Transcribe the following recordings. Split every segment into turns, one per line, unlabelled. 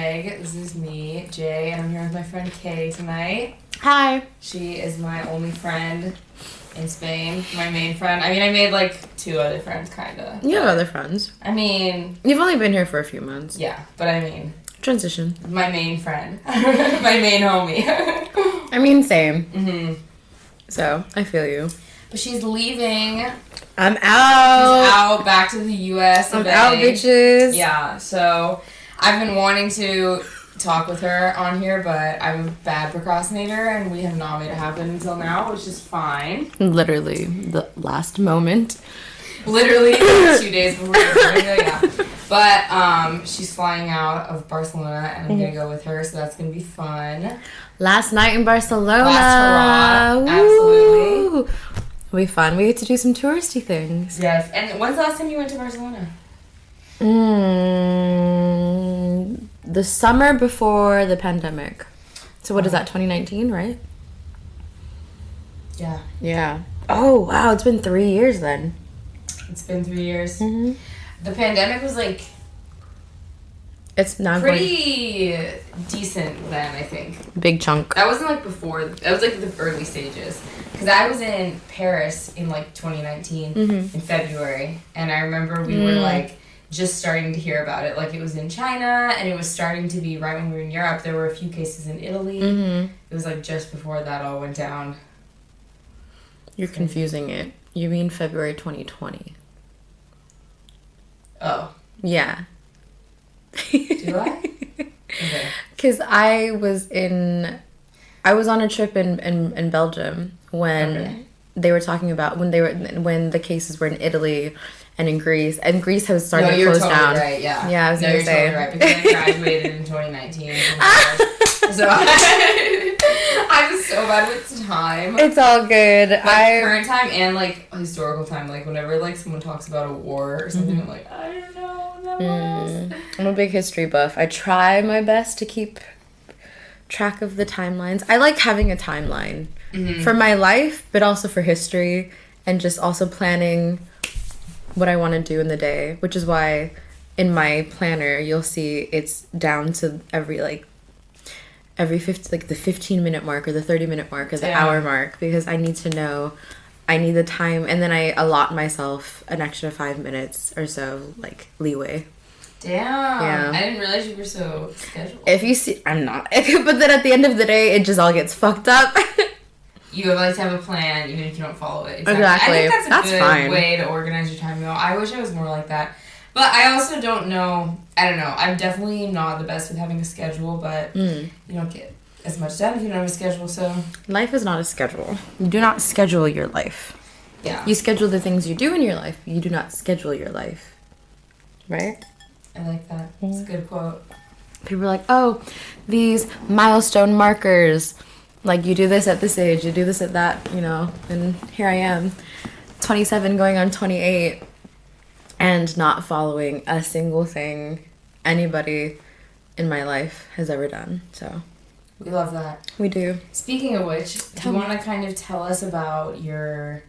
Egg. This is me, Jay, and I'm here with my friend Kay tonight.
Hi.
She is my only friend in Spain, my main friend. I mean, I made like 2 other friends, kinda.
You have other friends.
I mean...
You've only been here for a few months.
Yeah, but I mean...
Transition.
My main friend. My main homie.
I mean, same.
Mm-hmm.
So, I feel you.
But she's leaving.
I'm out.
She's out, back to the U.S.
I'm out, bitches.
Yeah, so I've been wanting to talk with her on here, but I'm a bad procrastinator, and we have not made it happen until now, which is fine.
Literally, the last moment.
Literally 2 days before we're recording it, yeah. But she's flying out of Barcelona, and I'm gonna go with her, so that's gonna be fun.
Last night in Barcelona.
Last hurrah, absolutely.
It'll be fun. We get to do some touristy things.
Yes, and when's the last time you went to Barcelona?
The summer before the pandemic. So what is that, 2019, right?
Yeah.
Yeah. Oh, wow, it's been 3 years then.
It's been 3 years.
Mm-hmm.
The pandemic was like
It's not
pretty decent then, I think.
big chunk.
That wasn't like before, that was like the early stages. Because I was in Paris in like 2019 in February, and I remember we were like just starting to hear about it. Like it was in China, and it was starting to be right when we were in Europe. There were a few cases in Italy. It was like just before that all went down.
You're confusing it. You mean February 2020.
Oh.
Yeah.
Do I? Okay.
Because I was on a trip in Belgium when they were talking about when the cases were in Italy and in Greece, and Greece has started to close
totally
down.
Right, yeah.
Yeah, I was gonna say.
Totally right, because I graduated in 2019. So I'm so bad with time.
It's all good.
Like current time and like historical time. Like whenever like someone talks about a war or something, I'm like, I don't know what that was.
I'm a big history buff. I try my best to keep track of the timelines. I like having a timeline for my life, but also for history, and just also planning what I want to do in the day, which is why in my planner you'll see it's down to every 15-minute mark or the 30-minute mark or the hour mark, because I need to know, I need the time, and then I allot myself an extra 5 minutes or so like leeway.
Damn.
Yeah.
I didn't realize you were so scheduled.
If you see, I'm not. But then at the end of the day, it just all gets fucked up.
You have like to have a plan, even if you don't follow it.
Exactly.
I think that's a good
fine.
way to organize your time, though. I wish I was more like that. But I also don't know. I don't know. I'm definitely not the best with having a schedule, but you don't get as much done if you don't have a schedule, so.
Life is not a schedule. You do not schedule your life.
Yeah.
You schedule the things you do in your life, but you do not schedule your life. Right?
I like that. It's a good quote.
People are like, oh, these milestone markers. Like, you do this at this age, you do this at that, and here I am, 27 going on 28, and not following a single thing anybody in my life has ever done. So
We love that.
we do.
Speaking of which, do you want to kind of tell us about your,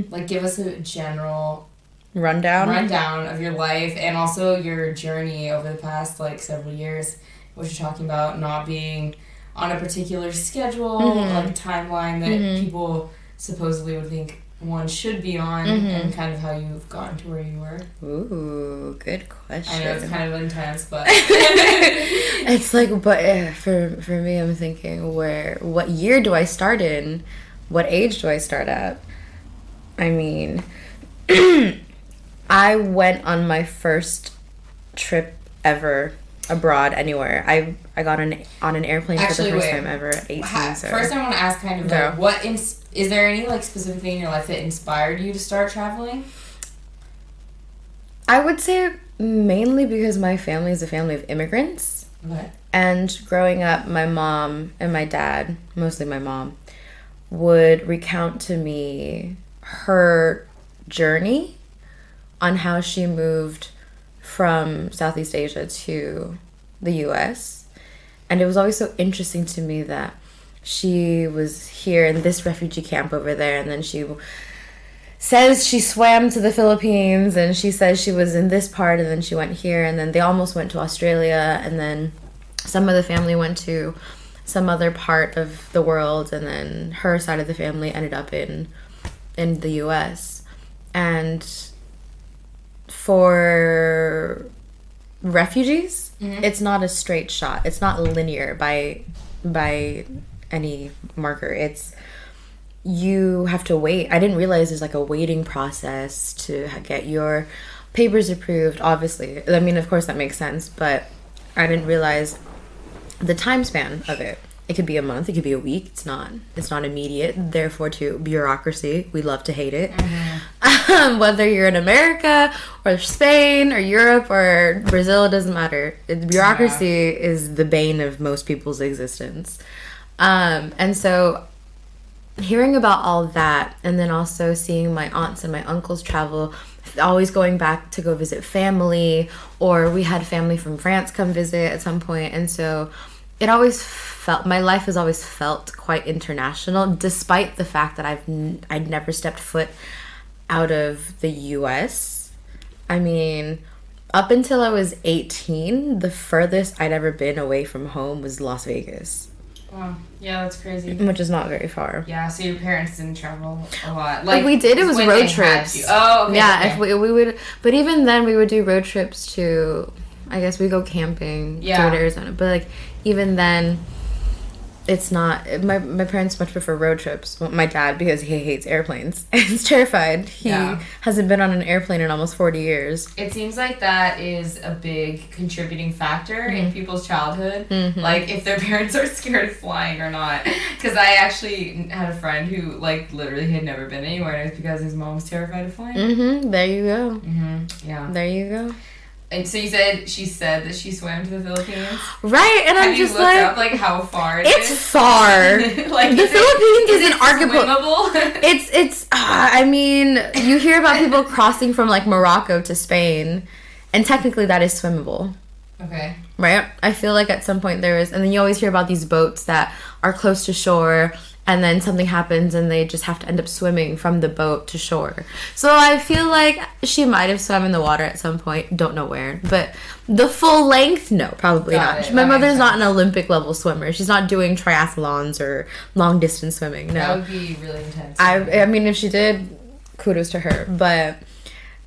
like, give us a general rundown of your life and also your journey over the past, like, several years, what you're talking about, not being on a particular schedule, like timeline that people supposedly would think one should be on, and kind of how you've gotten to where you were.
Ooh, good question.
I know it's kind of intense, but
it's like, but for me, I'm thinking, what year do I start in? What age do I start at? I mean, I went on my first trip ever abroad anywhere. I got on an airplane for the first time ever at 18. So.
First, I want to ask kind of like, is there any like specific thing in your life that inspired you to start traveling?
I would say mainly because my family is a family of immigrants.
Okay.
And growing up, my mom and my dad, mostly my mom, would recount to me her journey on how she moved from Southeast Asia to the US. And it was always so interesting to me that she was here in this refugee camp over there, and then she says she swam to the Philippines, and she says she was in this part, and then she went here, and then they almost went to Australia, and then some of the family went to some other part of the world, and then her side of the family ended up in the US. And for refugees, it's not a straight shot. It's not linear by any marker. It's, you have to wait. I didn't realize there's like a waiting process to get your papers approved, obviously. I mean, of course that makes sense, but I didn't realize the time span of it. It could be a month, it could be a week. It's not immediate. Therefore, to bureaucracy, we love to hate it. Whether you're in America or Spain or Europe or Brazil, it doesn't matter. Bureaucracy is the bane of most people's existence. And so hearing about all that, and then also seeing my aunts and my uncles travel, always going back to go visit family, or we had family from France come visit at some point. And so it always felt, my life has always felt quite international, despite the fact that I'd never stepped foot out of the US. I mean, up until I was 18, the furthest I'd ever been away from home was Las Vegas.
Wow. Yeah, that's crazy.
Which is not very far.
Yeah, so your parents didn't travel a lot. Like,
we did, it was road trips.
Oh, okay.
Yeah,
okay.
If we would, but even then we would do road trips to, I guess we go camping to Arizona. But like, even then, it's not, my parents much prefer road trips. Well, my dad, because he hates airplanes. He's terrified. He hasn't been on an airplane in almost 40 years.
It seems like that is a big contributing factor in people's childhood. Like, if their parents are scared of flying or not. Because I actually had a friend who, like, literally had never been anywhere, and it was because his mom was terrified of flying.
There you go.
Yeah.
There you go.
And so she said that she swam to the Philippines.
Right, and I'm just like...
Have you looked up, like, how far it is?
It's far. Like, the Philippines is an archipelago. It's I mean, you hear about people crossing from, like, Morocco to Spain, and technically that is swimmable.
Okay.
Right? I feel like at some point there is... And then you always hear about these boats that are close to shore, and then something happens and they just have to end up swimming from the boat to shore. So I feel like she might have swum in the water at some point. Don't know where. But the full length? No, probably not. My mother's not an Olympic level swimmer. She's not doing triathlons or long distance swimming. No.
That would be really intense.
I mean, if she did, kudos to her. But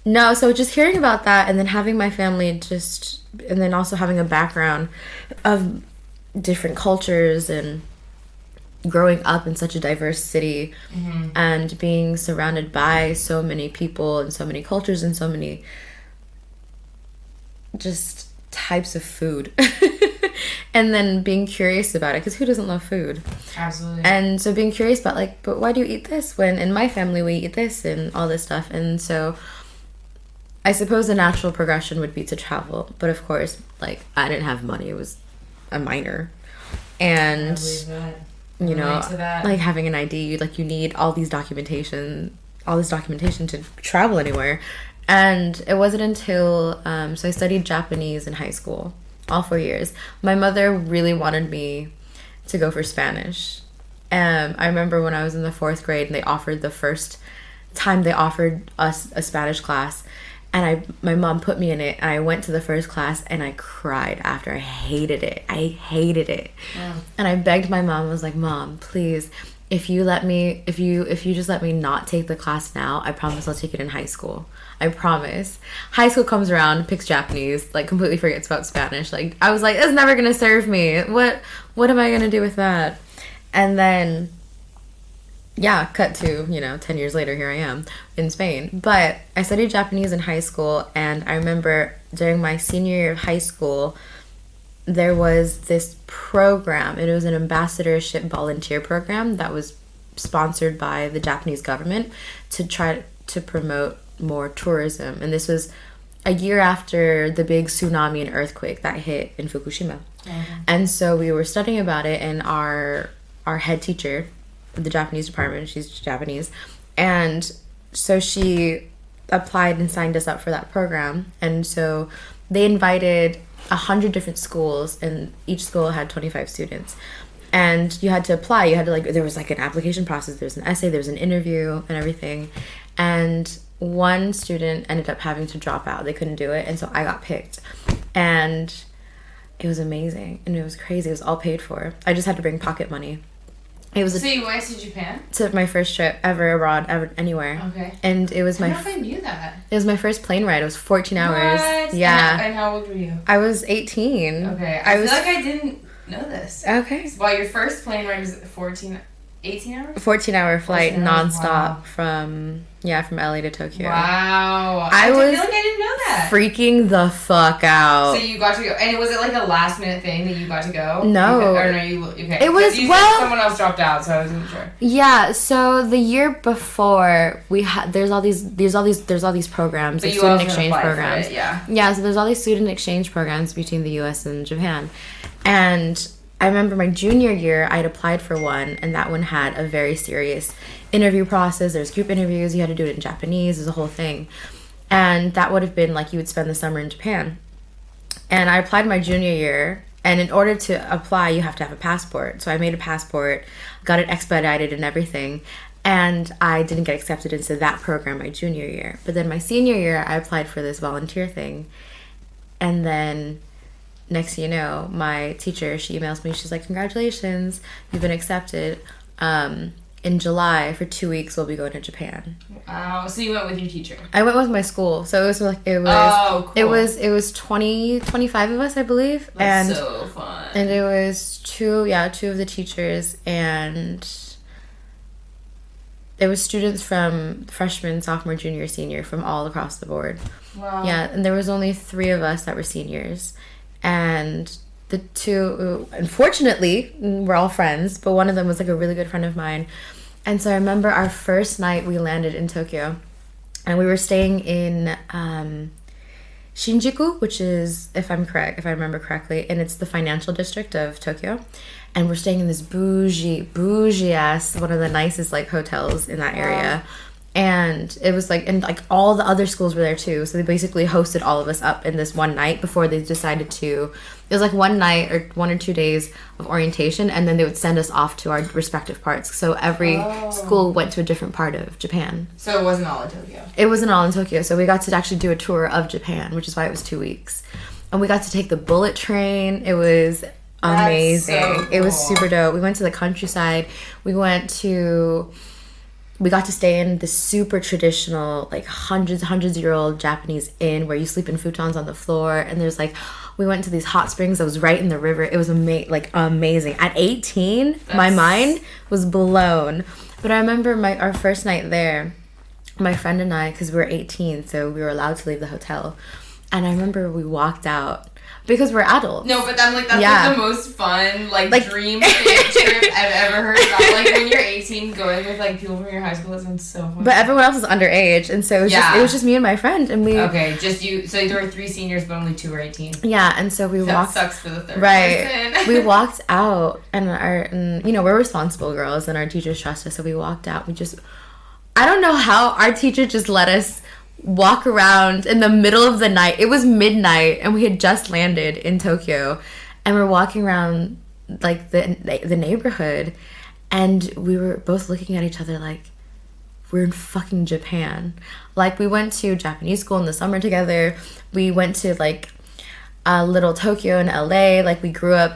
no, so just hearing about that, and then having my family and then also having a background of different cultures, and growing up in such a diverse city, and being surrounded by so many people and so many cultures and so many just types of food. And then being curious about it, because who doesn't love food?
Absolutely.
And so being curious about, like, but why do you eat this when in my family we eat this, and all this stuff. And so I suppose the natural progression would be to travel, but of course, like, I didn't have money. It was a minor, and
I believe that.
You know, like having an ID, like you need all this documentation to travel anywhere. And it wasn't until, so I studied Japanese in high school, all 4 years. My mother really wanted me to go for Spanish. I remember when I was in the 4th grade, and the first time they offered us a Spanish class, and my mom put me in it, and I went to the first class, and I cried after. I hated it. Yeah. And I begged my mom. I was like, Mom, please, if you just let me not take the class now, I promise I'll take it in high school. I promise. High school comes around, picks Japanese, like completely forgets about Spanish. Like, I was like, it's never gonna serve me. What am I gonna do with that? And then, yeah, cut to, 10 years later, here I am in Spain. But I studied Japanese in high school, and I remember during my senior year of high school, there was this program. It was an ambassadorship volunteer program that was sponsored by the Japanese government to try to promote more tourism. And this was a year after the big tsunami and earthquake that hit in Fukushima. And so we were studying about it, and our head teacher, the Japanese department, she's Japanese, and so she applied and signed us up for that program. And so they invited 100 different schools, and each school had 25 students, and you had to apply. You had to, there was like an application process, there was an essay, there was an interview and everything. And one student ended up having to drop out. They couldn't do it, and so I got picked. And it was amazing and it was crazy. It was all paid for. I just had to bring pocket money.
So you went to Japan?
To my first trip ever abroad, ever anywhere.
Okay.
And it was
I don't know if I knew that.
It was my first plane ride. It was 14 hours.
What?
Yeah.
And how old were you?
I was 18.
Okay. I feel like I didn't know this.
Okay.
Well, your first plane ride was 18 hours?
14-hour flight nonstop
wow.
from LA to Tokyo.
Wow. I feel like I didn't know that.
Freaking the fuck out.
So you got to go. And was it like a last minute thing that you got to go?
No.
Okay.
It was,
you said someone else dropped out, so I wasn't sure.
Yeah, so the year before we had there's all these programs, like student exchange programs. Yeah, so there's all these student exchange programs between the US and Japan. And I remember my junior year, I had applied for one, and that one had a very serious interview process. There's group interviews, you had to do it in Japanese, there's a whole thing. And that would have been like you would spend the summer in Japan. And I applied my junior year, and in order to apply, you have to have a passport. So I made a passport, got it expedited and everything, and I didn't get accepted into that program my junior year. But then my senior year, I applied for this volunteer thing, and then next thing you know, my teacher, she emails me, she's like, congratulations, you've been accepted. In July, for 2 weeks, we'll be going to Japan.
Wow. So you went with your teacher?
I went with my school. So it was
oh, cool.
It was 25 of us, I believe.
That's so fun.
And it was two of the teachers, and it was students from freshman, sophomore, junior, senior, from all across the board.
Wow.
Yeah, and there was only 3 of us that were seniors. And the 2, unfortunately, we're all friends, but one of them was like a really good friend of mine. And so I remember our first night we landed in Tokyo, and we were staying in Shinjuku, which is, if I remember correctly, and it's the financial district of Tokyo. And we're staying in this bougie ass, one of the nicest like hotels in that area. And it was like, and like all the other schools were there too. So they basically hosted all of us up in this one night before they decided to, it was like one night or 1 or 2 days of orientation, and then they would send us off to our respective parts. So every school went to a different part of Japan.
So it wasn't all in Tokyo?
It wasn't all in Tokyo. So we got to actually do a tour of Japan, which is why it was 2 weeks. And we got to take the bullet train. It was amazing. So cool. It was super dope. We went to the countryside. We got to stay in this super traditional, like hundreds-year old Japanese inn where you sleep in futons on the floor. And there's like, we went to these hot springs that was right in the river. It was amazing. At 18, my mind was blown. But I remember our first night there, my friend and I, because we were 18, so we were allowed to leave the hotel. And I remember we walked out. Because we're adults.
No, but that's like the most fun, like dream trip I've ever heard about. Like when you're 18, going with like people from your high school, that sounds so fun.
But everyone else is underage, and so it was just me and my friend, and we.
Okay, just you. So there were 3 seniors, but only 2 were 18.
Yeah, and so we walked.
That sucks for the third
person. We walked out, and we're responsible girls, and our teachers trust us, so we walked out. I don't know how our teacher just let us walk around in the middle of the night. It was midnight, and we had just landed in Tokyo, and we're walking around like the neighborhood, and we were both looking at each other like, we're in fucking Japan. Like, we went to Japanese school in the summer together. We went to like little Tokyo in LA. Like, we grew up,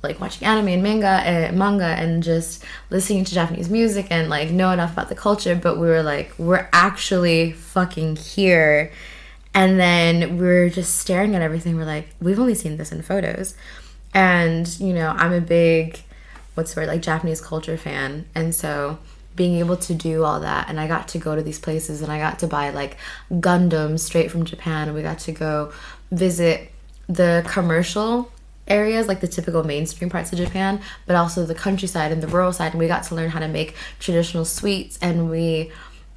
like watching anime and manga and just listening to Japanese music and like know enough about the culture. But we were like, we're actually fucking here. And then we were just staring at everything. We're like, we've only seen this in photos. And, I'm a big, Japanese culture fan. And so being able to do all that, and I got to go to these places, and I got to buy like Gundams straight from Japan, and we got to go visit the commercial areas, like the typical mainstream parts of Japan, but also the countryside and the rural side, and we got to learn how to make traditional sweets, and we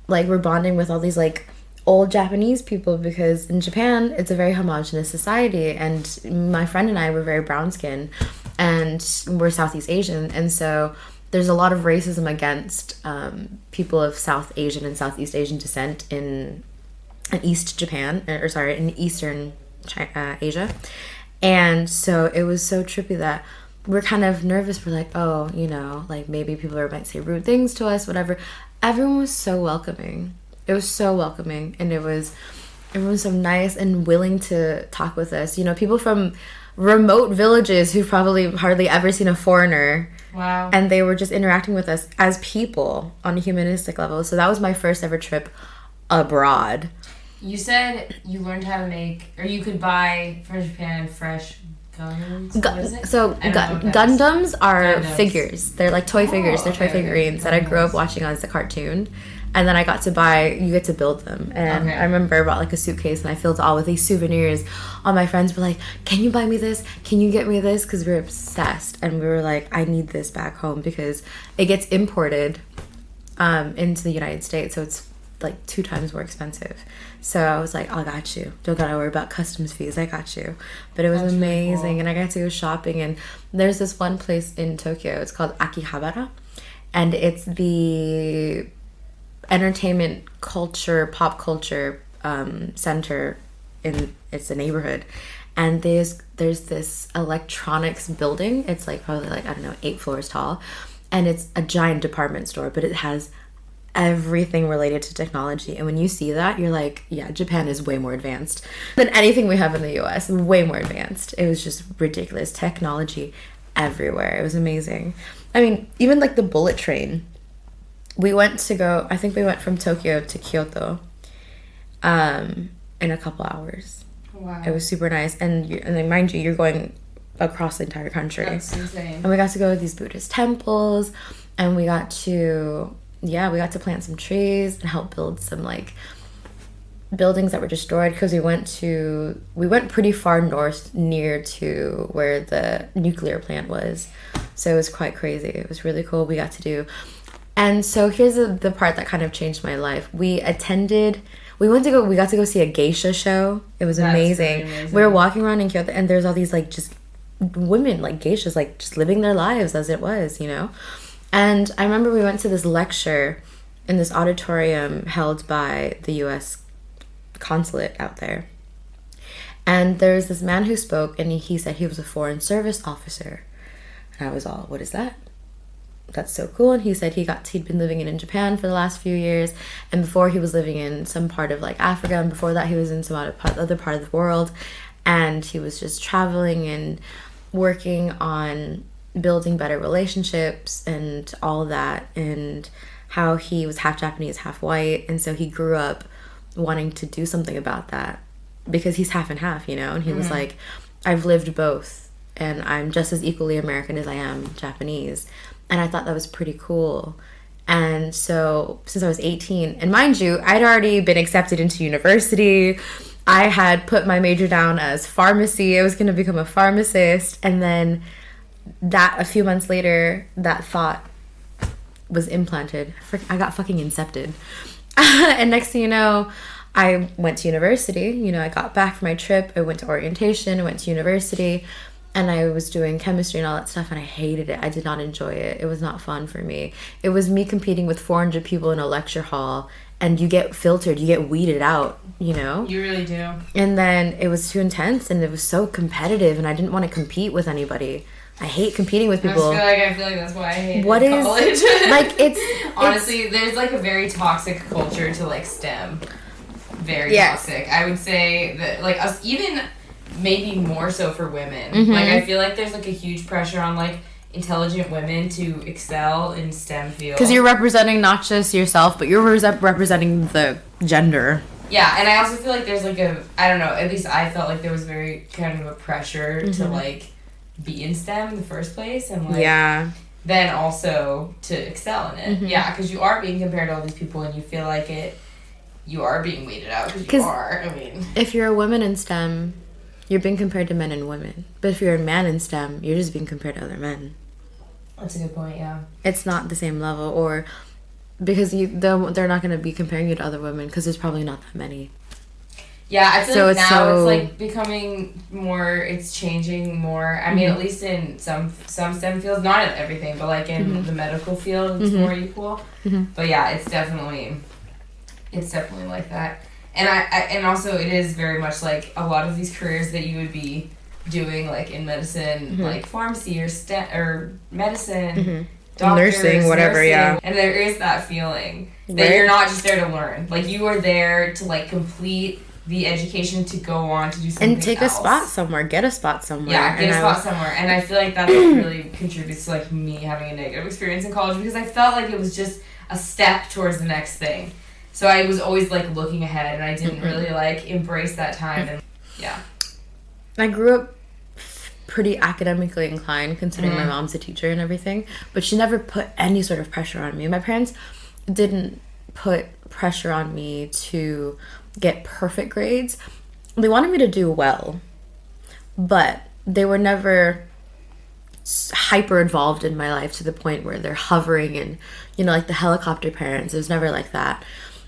were bonding with all these like old Japanese people, because in Japan it's a very homogenous society, and my friend and I were very brown skinned, and we're Southeast Asian, and so there's a lot of racism against people of South Asian and Southeast Asian descent in East Japan, in Eastern Asia. And so it was so trippy that we're kind of nervous. We're like, oh, maybe people might say rude things to us, whatever. Everyone was so welcoming. It was so welcoming, and everyone was so nice and willing to talk with us. People from remote villages who've probably hardly ever seen a foreigner.
Wow.
And they were just interacting with us as people on a humanistic level. So that was my first ever trip abroad.
You said you learned how to make, or you could buy from Japan fresh Gundams.
Gundams are figures. They're like toy figures. They're toy figurines that I grew up watching as a cartoon. And then I got to buy, you get to build them. And I remember I bought like a suitcase and I filled it all with these souvenirs. All my friends were like, can you buy me this? Can you get me this? Because we were obsessed. And we were like, I need this back home because it gets imported into the United States. So it's like 2 times more expensive. So I was like, I got you. Don't gotta worry about customs fees. I got you. But it was amazing. Really cool. And I got to go shopping. And there's this one place in Tokyo. It's called Akihabara. And it's the entertainment culture, pop culture center. It's a neighborhood. And there's this electronics building. It's like probably like, I don't know, 8 floors tall. And it's a giant department store. But it has everything related to technology. And when you see that, you're like, yeah, Japan is way more advanced than anything we have in the US. Way more advanced. It was just ridiculous. Technology everywhere. It was amazing. I mean, even like the bullet train. I think we went from Tokyo to Kyoto in a couple hours. Wow. It was super nice. And then mind you, you're going across the entire country.
That's insane.
And we got to go to these Buddhist temples, and we got to plant some trees and help build some like buildings that were destroyed because we went pretty far north near to where the nuclear plant was. So it was quite crazy. It was really cool. We got to do. And so here's the part that kind of changed my life. We got to go see a geisha show. It was amazing. We were walking around in Kyoto and there's all these like just women like geishas like just living their lives as it was, you know? And I remember we went to this lecture in this auditorium held by the U.S. consulate out there. And there was this man who spoke, and he said he was a foreign service officer. And I was all, what is that? That's so cool. And he said he'd been living in Japan for the last few years. And before he was living in some part of like Africa. And before that he was in some other part of the world. And he was just traveling and working on building better relationships and all that, and how he was half Japanese, half white, and so he grew up wanting to do something about that because he's half and half, you know. And he was like, I've lived both and I'm just as equally American as I am Japanese. And I thought that was pretty cool. And so since I was 18, and mind you, I'd already been accepted into university. I had put my major down as pharmacy. I was going to become a pharmacist. And then that a few months later, that thought was implanted. I got fucking incepted. And next thing you know, I went to university. You know, I got back from my trip. I went to orientation. I went to university. And I was doing chemistry and all that stuff. And I hated it. I did not enjoy it. It was not fun for me. It was me competing with 400 people in a lecture hall. And you get filtered. You get weeded out, you know?
You really do.
And then it was too intense. And it was so competitive. And I didn't want to compete with anybody. I hate competing with people.
I feel like that's why I hate
college. Like, it's...
Honestly, there's, like, a very toxic culture to, like, STEM. Very toxic. I would say that, like, us, even maybe more so for women. Mm-hmm. Like, I feel like there's, like, a huge pressure on, like, intelligent women to excel in STEM fields.
Because you're representing not just yourself, but you're representing the gender.
Yeah, and I also feel like there's, like, I don't know, at least I felt like there was very kind of a pressure to, like, be in STEM in the first place, and like then also to excel in it. Because you are being compared to all these people, and you feel like you are being weeded out because you are. I mean,
if you're a woman in STEM, you're being compared to men and women. But if you're a man in STEM, you're just being compared to other men.
That's a good point. Yeah,
it's not the same level, or because they're not going to be comparing you to other women because there's probably not that many.
Yeah, I feel like now it's like becoming more, it's changing more. I mean, at least in some STEM fields, not in everything, but like in the medical field, it's more equal. But yeah, it's definitely like that. And and also it is very much like a lot of these careers that you would be doing like in medicine, like pharmacy or medicine, doctors,
nursing, whatever, yeah.
And there is that feeling that you're not just there to learn. Like you are there to like complete the education to go on to do something
and take
else.
A spot somewhere, get a spot somewhere.
Yeah, get a spot somewhere. And I feel like that really contributes to like me having a negative experience in college, because I felt like it was just a step towards the next thing. So I was always like looking ahead, and I didn't really like embrace that time. And yeah,
I grew up pretty academically inclined, considering my mom's a teacher and everything, but she never put any sort of pressure on me. My parents didn't put pressure on me to get perfect grades. They wanted me to do well, but they were never hyper involved in my life to the point where they're hovering and, you know, like the helicopter parents. It was never like that.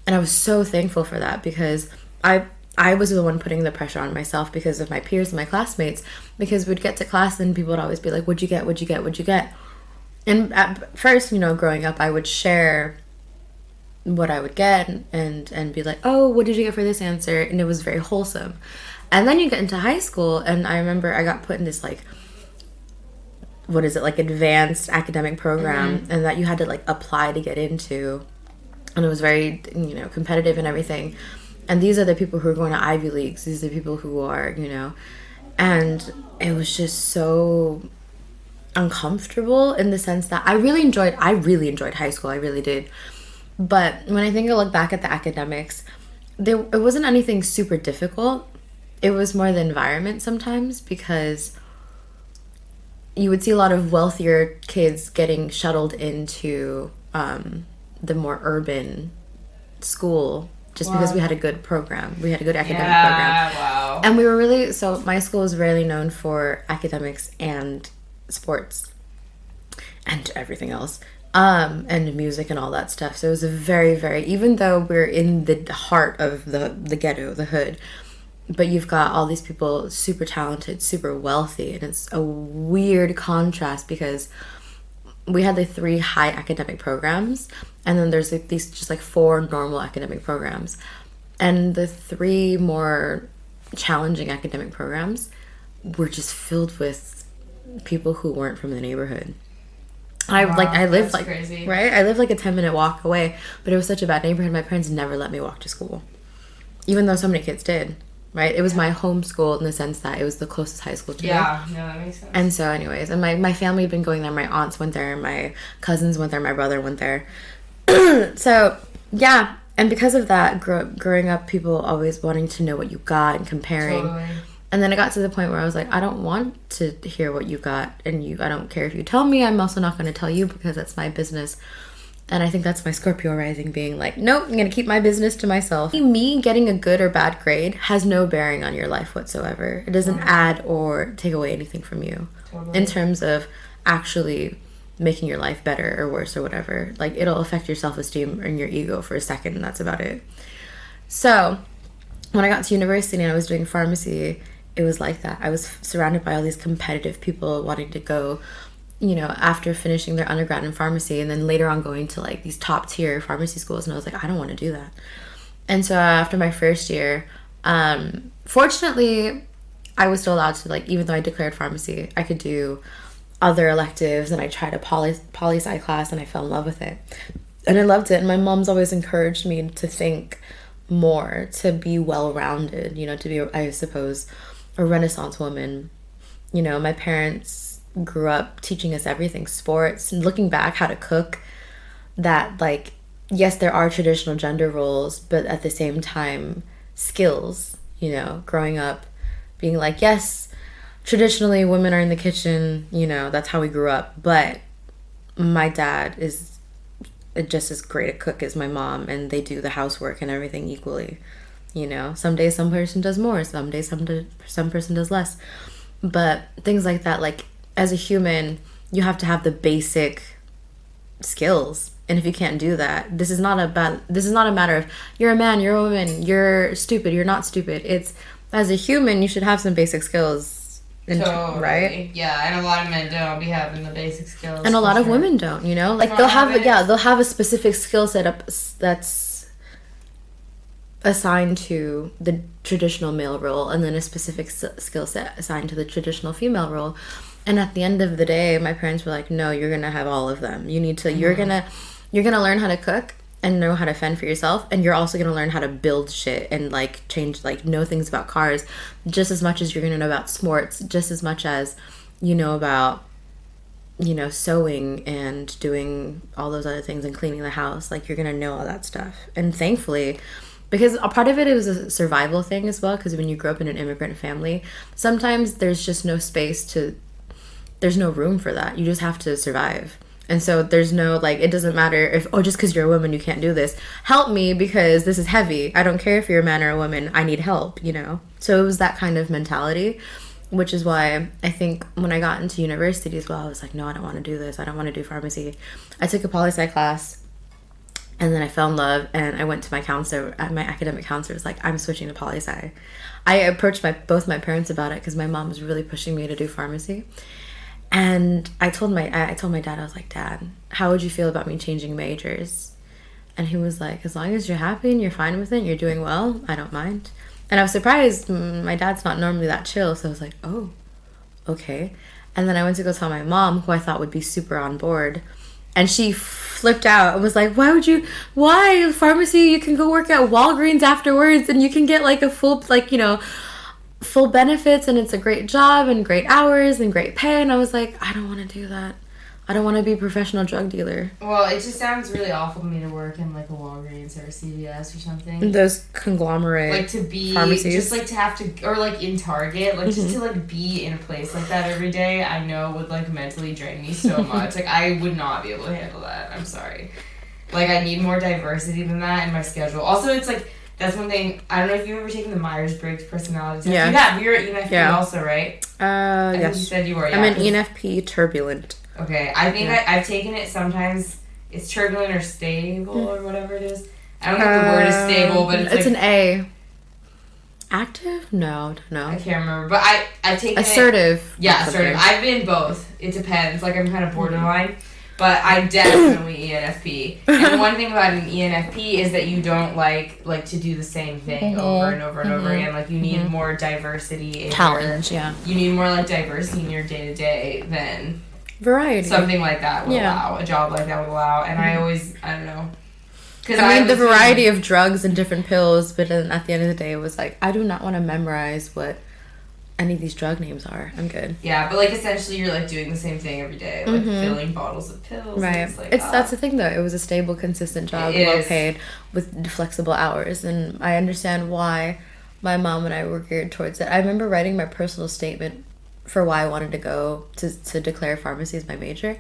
And I was so thankful for that, because I was the one putting the pressure on myself because of my peers and my classmates, because we'd get to class and people would always be like, what'd you get? What'd you get? What'd you get? And at first, you know, growing up, I would share what I would get and be like, oh, what did you get for this answer? And it was very wholesome. And then you get into high school, and I remember I got put in this like, what is it, like advanced academic program, and that you had to like apply to get into, and it was very, you know, competitive and everything. And these are the people who are going to Ivy Leagues. These are the people who are, you know, and it was just so uncomfortable in the sense that I really enjoyed high school. I really did. But when I look back at the academics, it wasn't anything super difficult. It was more the environment sometimes, because you would see a lot of wealthier kids getting shuttled into the more urban school just because we had a good program. We had a good academic program.
Wow.
And we were really, so my school was really known for academics and sports and everything else. And music and all that stuff. So it was a very, very, even though we're in the heart of the ghetto, the hood, but you've got all these people super talented, super wealthy, and it's a weird contrast because we had the 3 high academic programs, and then there's like these just like 4 normal academic programs, and the 3 more challenging academic programs were just filled with people who weren't from the neighborhood. I lived like crazy. Right? I lived like a 10-minute walk away, but it was such a bad neighborhood. My parents never let me walk to school, even though so many kids did. Right? It was my home school in the sense that it was the closest high school to me.
Yeah, no, that makes sense.
And so, anyways, and my family had been going there. My aunts went there. My cousins went there. My brother went there. So, yeah. And because of that, growing up, people always wanting to know what you got and comparing.
Totally.
And then it got to the point where I was like, I don't want to hear what you got, and I don't care if you tell me. I'm also not going to tell you because that's my business. And I think that's my Scorpio rising being like, nope, I'm going to keep my business to myself. Me getting a good or bad grade has no bearing on your life whatsoever. It doesn't add or take away anything from you in terms of actually making your life better or worse or whatever. Like, it'll affect your self-esteem and your ego for a second, and that's about it. So when I got to university and I was doing pharmacy, it was like that. I was surrounded by all these competitive people wanting to go, you know, after finishing their undergrad in pharmacy and then later on going to like these top tier pharmacy schools. And I was like, I don't want to do that. And so after my first year, fortunately, I was still allowed to, like, even though I declared pharmacy, I could do other electives, and I tried a poli-sci class, and I fell in love with it. And I loved it. And my mom's always encouraged me to think more, to be well-rounded, you know, to be, I suppose, a Renaissance woman. You know, my parents grew up teaching us everything, sports, and looking back, how to cook, that, like, yes, there are traditional gender roles, but at the same time, skills, you know, growing up, being like, yes, traditionally women are in the kitchen, you know, that's how we grew up, but my dad is just as great a cook as my mom, and they do the housework and everything equally, you know. Some days some person does more, some days some person does less, but things like that, like, as a human, you have to have the basic skills. And if you can't do that, this is not a matter of you're a man, you're a woman, you're stupid, you're not stupid. It's, as a human, you should have some basic skills,
totally.
Right?
Yeah, and a lot of men don't be having the basic skills.
And a lot of women don't, you know? Like, they'll have a specific skill set up that's assigned to the traditional male role, and then a specific skill set assigned to the traditional female role. And at the end of the day, my parents were like, no, you're going to have all of them. You need to, you're going to learn how to cook, and know how to fend for yourself, and you're also going to learn how to build shit and like change, like know things about cars just as much as you're going to know about sports, just as much as you know about, you know, sewing and doing all those other things and cleaning the house. Like, you're going to know all that stuff. And thankfully, because a part of it was a survival thing as well, because when you grow up in an immigrant family, sometimes there's just no there's no room for that. You just have to survive. And so there's no, like, it doesn't matter if, oh, just because you're a woman, you can't do this. Help me because this is heavy. I don't care if you're a man or a woman. I need help, you know? So it was that kind of mentality, which is why I think when I got into university as well, I was like, no, I don't want to do this. I don't want to do pharmacy. I took a poli-sci class, and then I fell in love, and I went to my counselor. My academic counselor was like, I'm switching to poli-sci. I approached both my parents about it because my mom was really pushing me to do pharmacy. And I told my dad, I was like, Dad, how would you feel about me changing majors? And he was like, as long as you're happy and you're fine with it and you're doing well, I don't mind. And I was surprised. My dad's not normally that chill. So I was like, oh, okay. And then I went to go tell my mom, who I thought would be super on board. And she flipped out and was like, why pharmacy? You can go work at Walgreens afterwards and you can get like a full, like, you know, full benefits, and it's a great job and great hours and great pay. And I was like, I don't want to do that. I don't want to be a professional drug dealer.
Well, it just sounds really awful for me to work in like a Walgreens or a CVS or something.
Those conglomerate,
like, to be
pharmacies.
Just like to have to, or like in Target, like just to like be in a place like that every day, I know would like mentally drain me so much. Like, I would not be able to handle that. I'm sorry. Like, I need more diversity than that in my schedule. Also, it's like, that's one thing. I don't know if you've ever taken the Myers-Briggs personality test.
Yeah.
You have. You're at ENFP also, right?
I
think you said you were. Yeah,
I'm an ENFP turbulent.
Okay. I think I've taken it. Sometimes it's turbulent or stable or whatever it is. I don't know if the word is stable, but it's like,
an A. Active? No, don't know.
I can't remember. But I've taken
assertive.
Yeah, assertive. I've been both. It depends. Like, I'm kind of borderline. But I'm definitely ENFP. And one thing about an ENFP is that you don't like to do the same thing over and over and over again. Like, you need more diversity in
challenge,
you need more like diversity in your day-to-day than
variety.
Something like that would allow. A job like that would allow. And I don't know.
I mean, the variety of drugs and different pills, but then at the end of the day, it was like, I do not want to memorize what any of these drug names are. I'm good.
Yeah, but like, essentially you're like doing the same thing every day, like filling bottles of pills.
Right. That's the thing though. It was a stable, consistent job, well paid, with flexible hours, and I understand why my mom and I were geared towards it. I remember writing my personal statement for why I wanted to go to declare pharmacy as my major,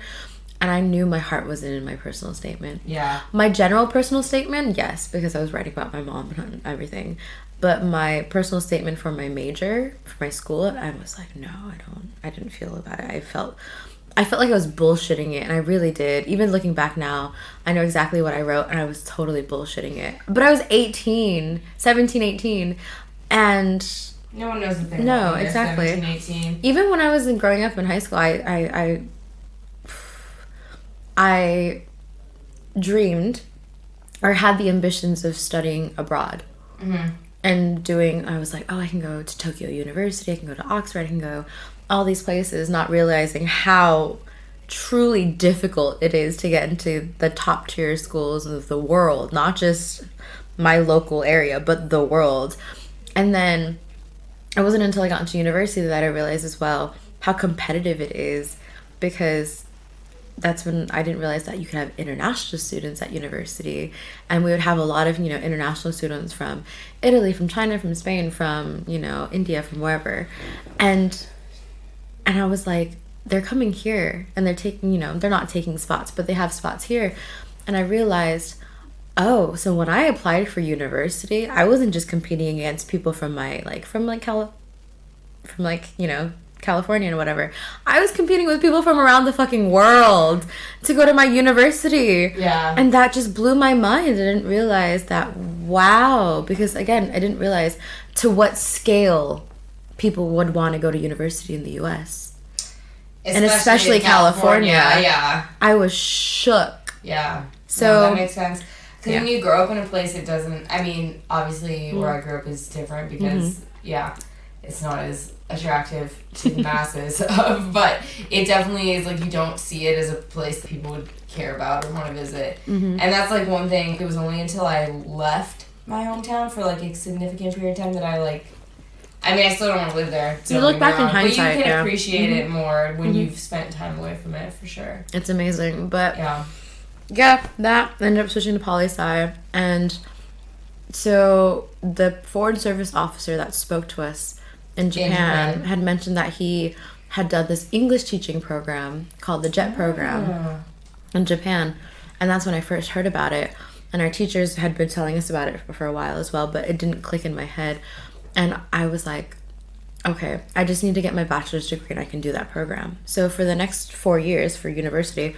and I knew my heart wasn't in my personal statement.
Yeah.
My general personal statement, yes, because I was writing about my mom and everything. But my personal statement for my major, for my school, I was like, no, I didn't feel about it. I felt like I was bullshitting it, and I really did. Even looking back now, I know exactly what I wrote, and I was totally bullshitting it. But I was 17, 18, and...
No one knows what they're
No, exactly.
17, 18.
Even when I was growing up in high school, I dreamed or had the ambitions of studying abroad.
Mm-hmm.
And I was like, oh, I can go to Tokyo University, I can go to Oxford, I can go all these places, not realizing how truly difficult it is to get into the top tier schools of the world, not just my local area, but the world. And then it wasn't until I got into university that I realized as well how competitive it is, because that's when I didn't realize that you could have international students at university, and we would have a lot of, international students from Italy, from China, from Spain, from, India, from wherever. And I was like, they're coming here and they're taking, they're not taking spots, but they have spots here. And I realized, oh, so when I applied for university, I wasn't just competing against people from California and whatever. I was competing with people from around the fucking world to go to my university.
Yeah.
And that just blew my mind. I didn't realize that, wow. Because again, I didn't realize to what scale people would want to go to university in the US. Especially California.
Yeah.
I was shook.
Yeah.
So
that makes sense. Because when you grow up in a place, it doesn't, I mean, obviously where I grew up is different because, it's not as attractive to the masses, but it definitely is like you don't see it as a place that people would care about or want to visit. And that's like one thing. It was only until I left my hometown for like a significant period of time that I still don't want to live there.
You look back in hindsight,
but you can appreciate it more when you've spent time away from it, for sure.
It's amazing, but yeah, that ended up switching to poli-sci, and so the foreign service officer that spoke to us in Japan had mentioned that he had done this English teaching program called the JET program in Japan, and that's when I first heard about it. And our teachers had been telling us about it for a while as well, but it didn't click in my head. And I was like, okay, I just need to get my bachelor's degree and I can do that program. So for the next 4 years for university,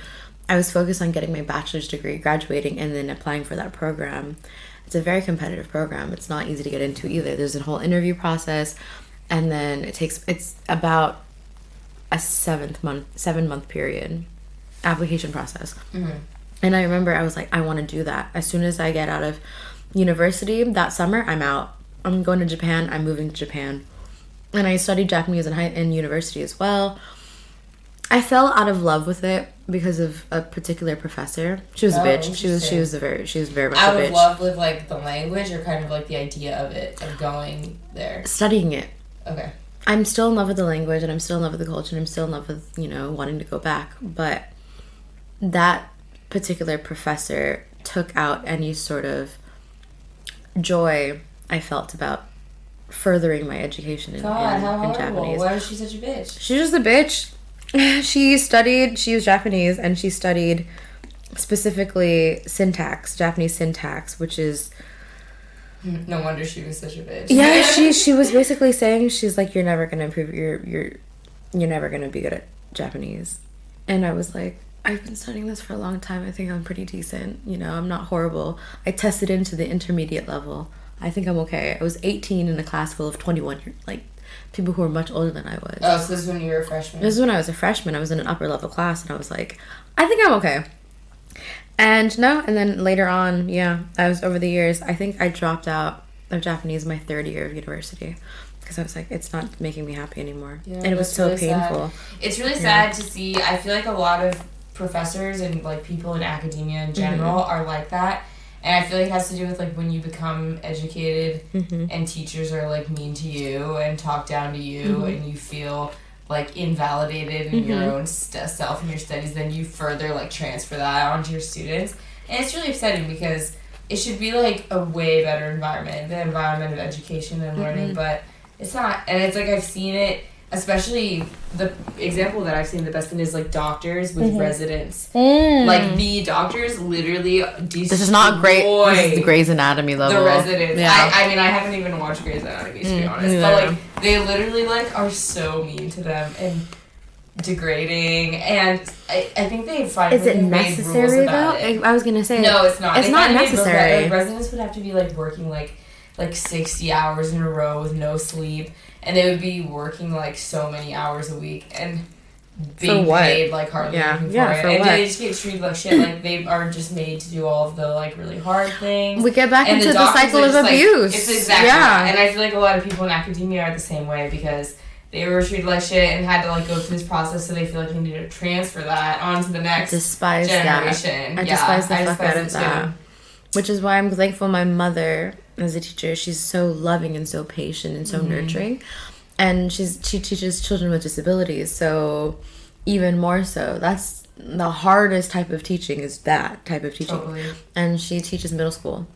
I was focused on getting my bachelor's degree, graduating, and then applying for that program. It's a very competitive program. It's not easy to get into either. There's a whole interview process, and then it's about a 7-month period application process. And I remember I was like, I want to do that. As soon as I get out of university that summer, I'm out. I'm going to Japan. I'm moving to Japan. And I studied Japanese in university as well. I fell out of love with it because of a particular professor. She was a bitch. She was very much a bitch.
Out of love with like the language, or kind of like the idea of it, of going there?
Studying it.
Okay.
I'm still in love with the language, and I'm still in love with the culture, and I'm still in love with, wanting to go back. But that particular professor took out any sort of joy I felt about furthering my education in Japanese.
Why was she such a bitch?
She's just a bitch. She was Japanese, and she studied specifically Japanese syntax, which is...
No wonder she was such a bitch.
Yeah, she was basically saying, she's like, you're never going to improve, you're never going to be good at Japanese. And I was like, I've been studying this for a long time. I think I'm pretty decent. I'm not horrible. I tested into the intermediate level. I think I'm okay. I was 18 in a class full of 21, like, people who were much older than I was.
Oh, so this is when you were a freshman?
This is when I was a freshman. I was in an upper level class, and I was like, I think I'm okay. And then later on, I was, over the years, I think I dropped out of Japanese my third year of university. Because I was like, it's not making me happy anymore. Yeah, and it was so really painful.
Sad. It's really sad to see. I feel like a lot of professors and like people in academia in general are like that. And I feel like it has to do with like when you become educated and teachers are like mean to you and talk down to you and you feel like invalidated in your own self and your studies, then you further like transfer that onto your students. And it's really upsetting because it should be like a way better environment, the environment of education and learning, but it's not. And it's like I've seen it, especially the example that I've seen the best in is like doctors with residents. Like the doctors literally destroy.
This is not great. This is the Grey's Anatomy level.
The residents. Yeah. I mean, I haven't even watched Grey's Anatomy, to be honest. But like they literally like are so mean to them and degrading, and I think they finally
is it necessary though? I was gonna say
no, it's not.
It's not necessary.
Like, residents would have to be like working like 60 hours in a row with no sleep, and they would be working like so many hours a week and being paid like hardly anything for it. And they just get treated like shit. Like they are just made to do all of the like really hard things.
We get back into the cycle of abuse.
It's exactly that. And I feel like a lot of people in academia are the same way because they were treated like shit and had to like go through this process, so they feel like they need to transfer that onto the next generation.
I despise the fuck out of that. Which is why I'm thankful my mother, as a teacher, she's so loving and so patient and so nurturing. And she teaches children with disabilities, so even more so. That's the hardest type of teaching, is that type of teaching.
Totally.
And she teaches middle school.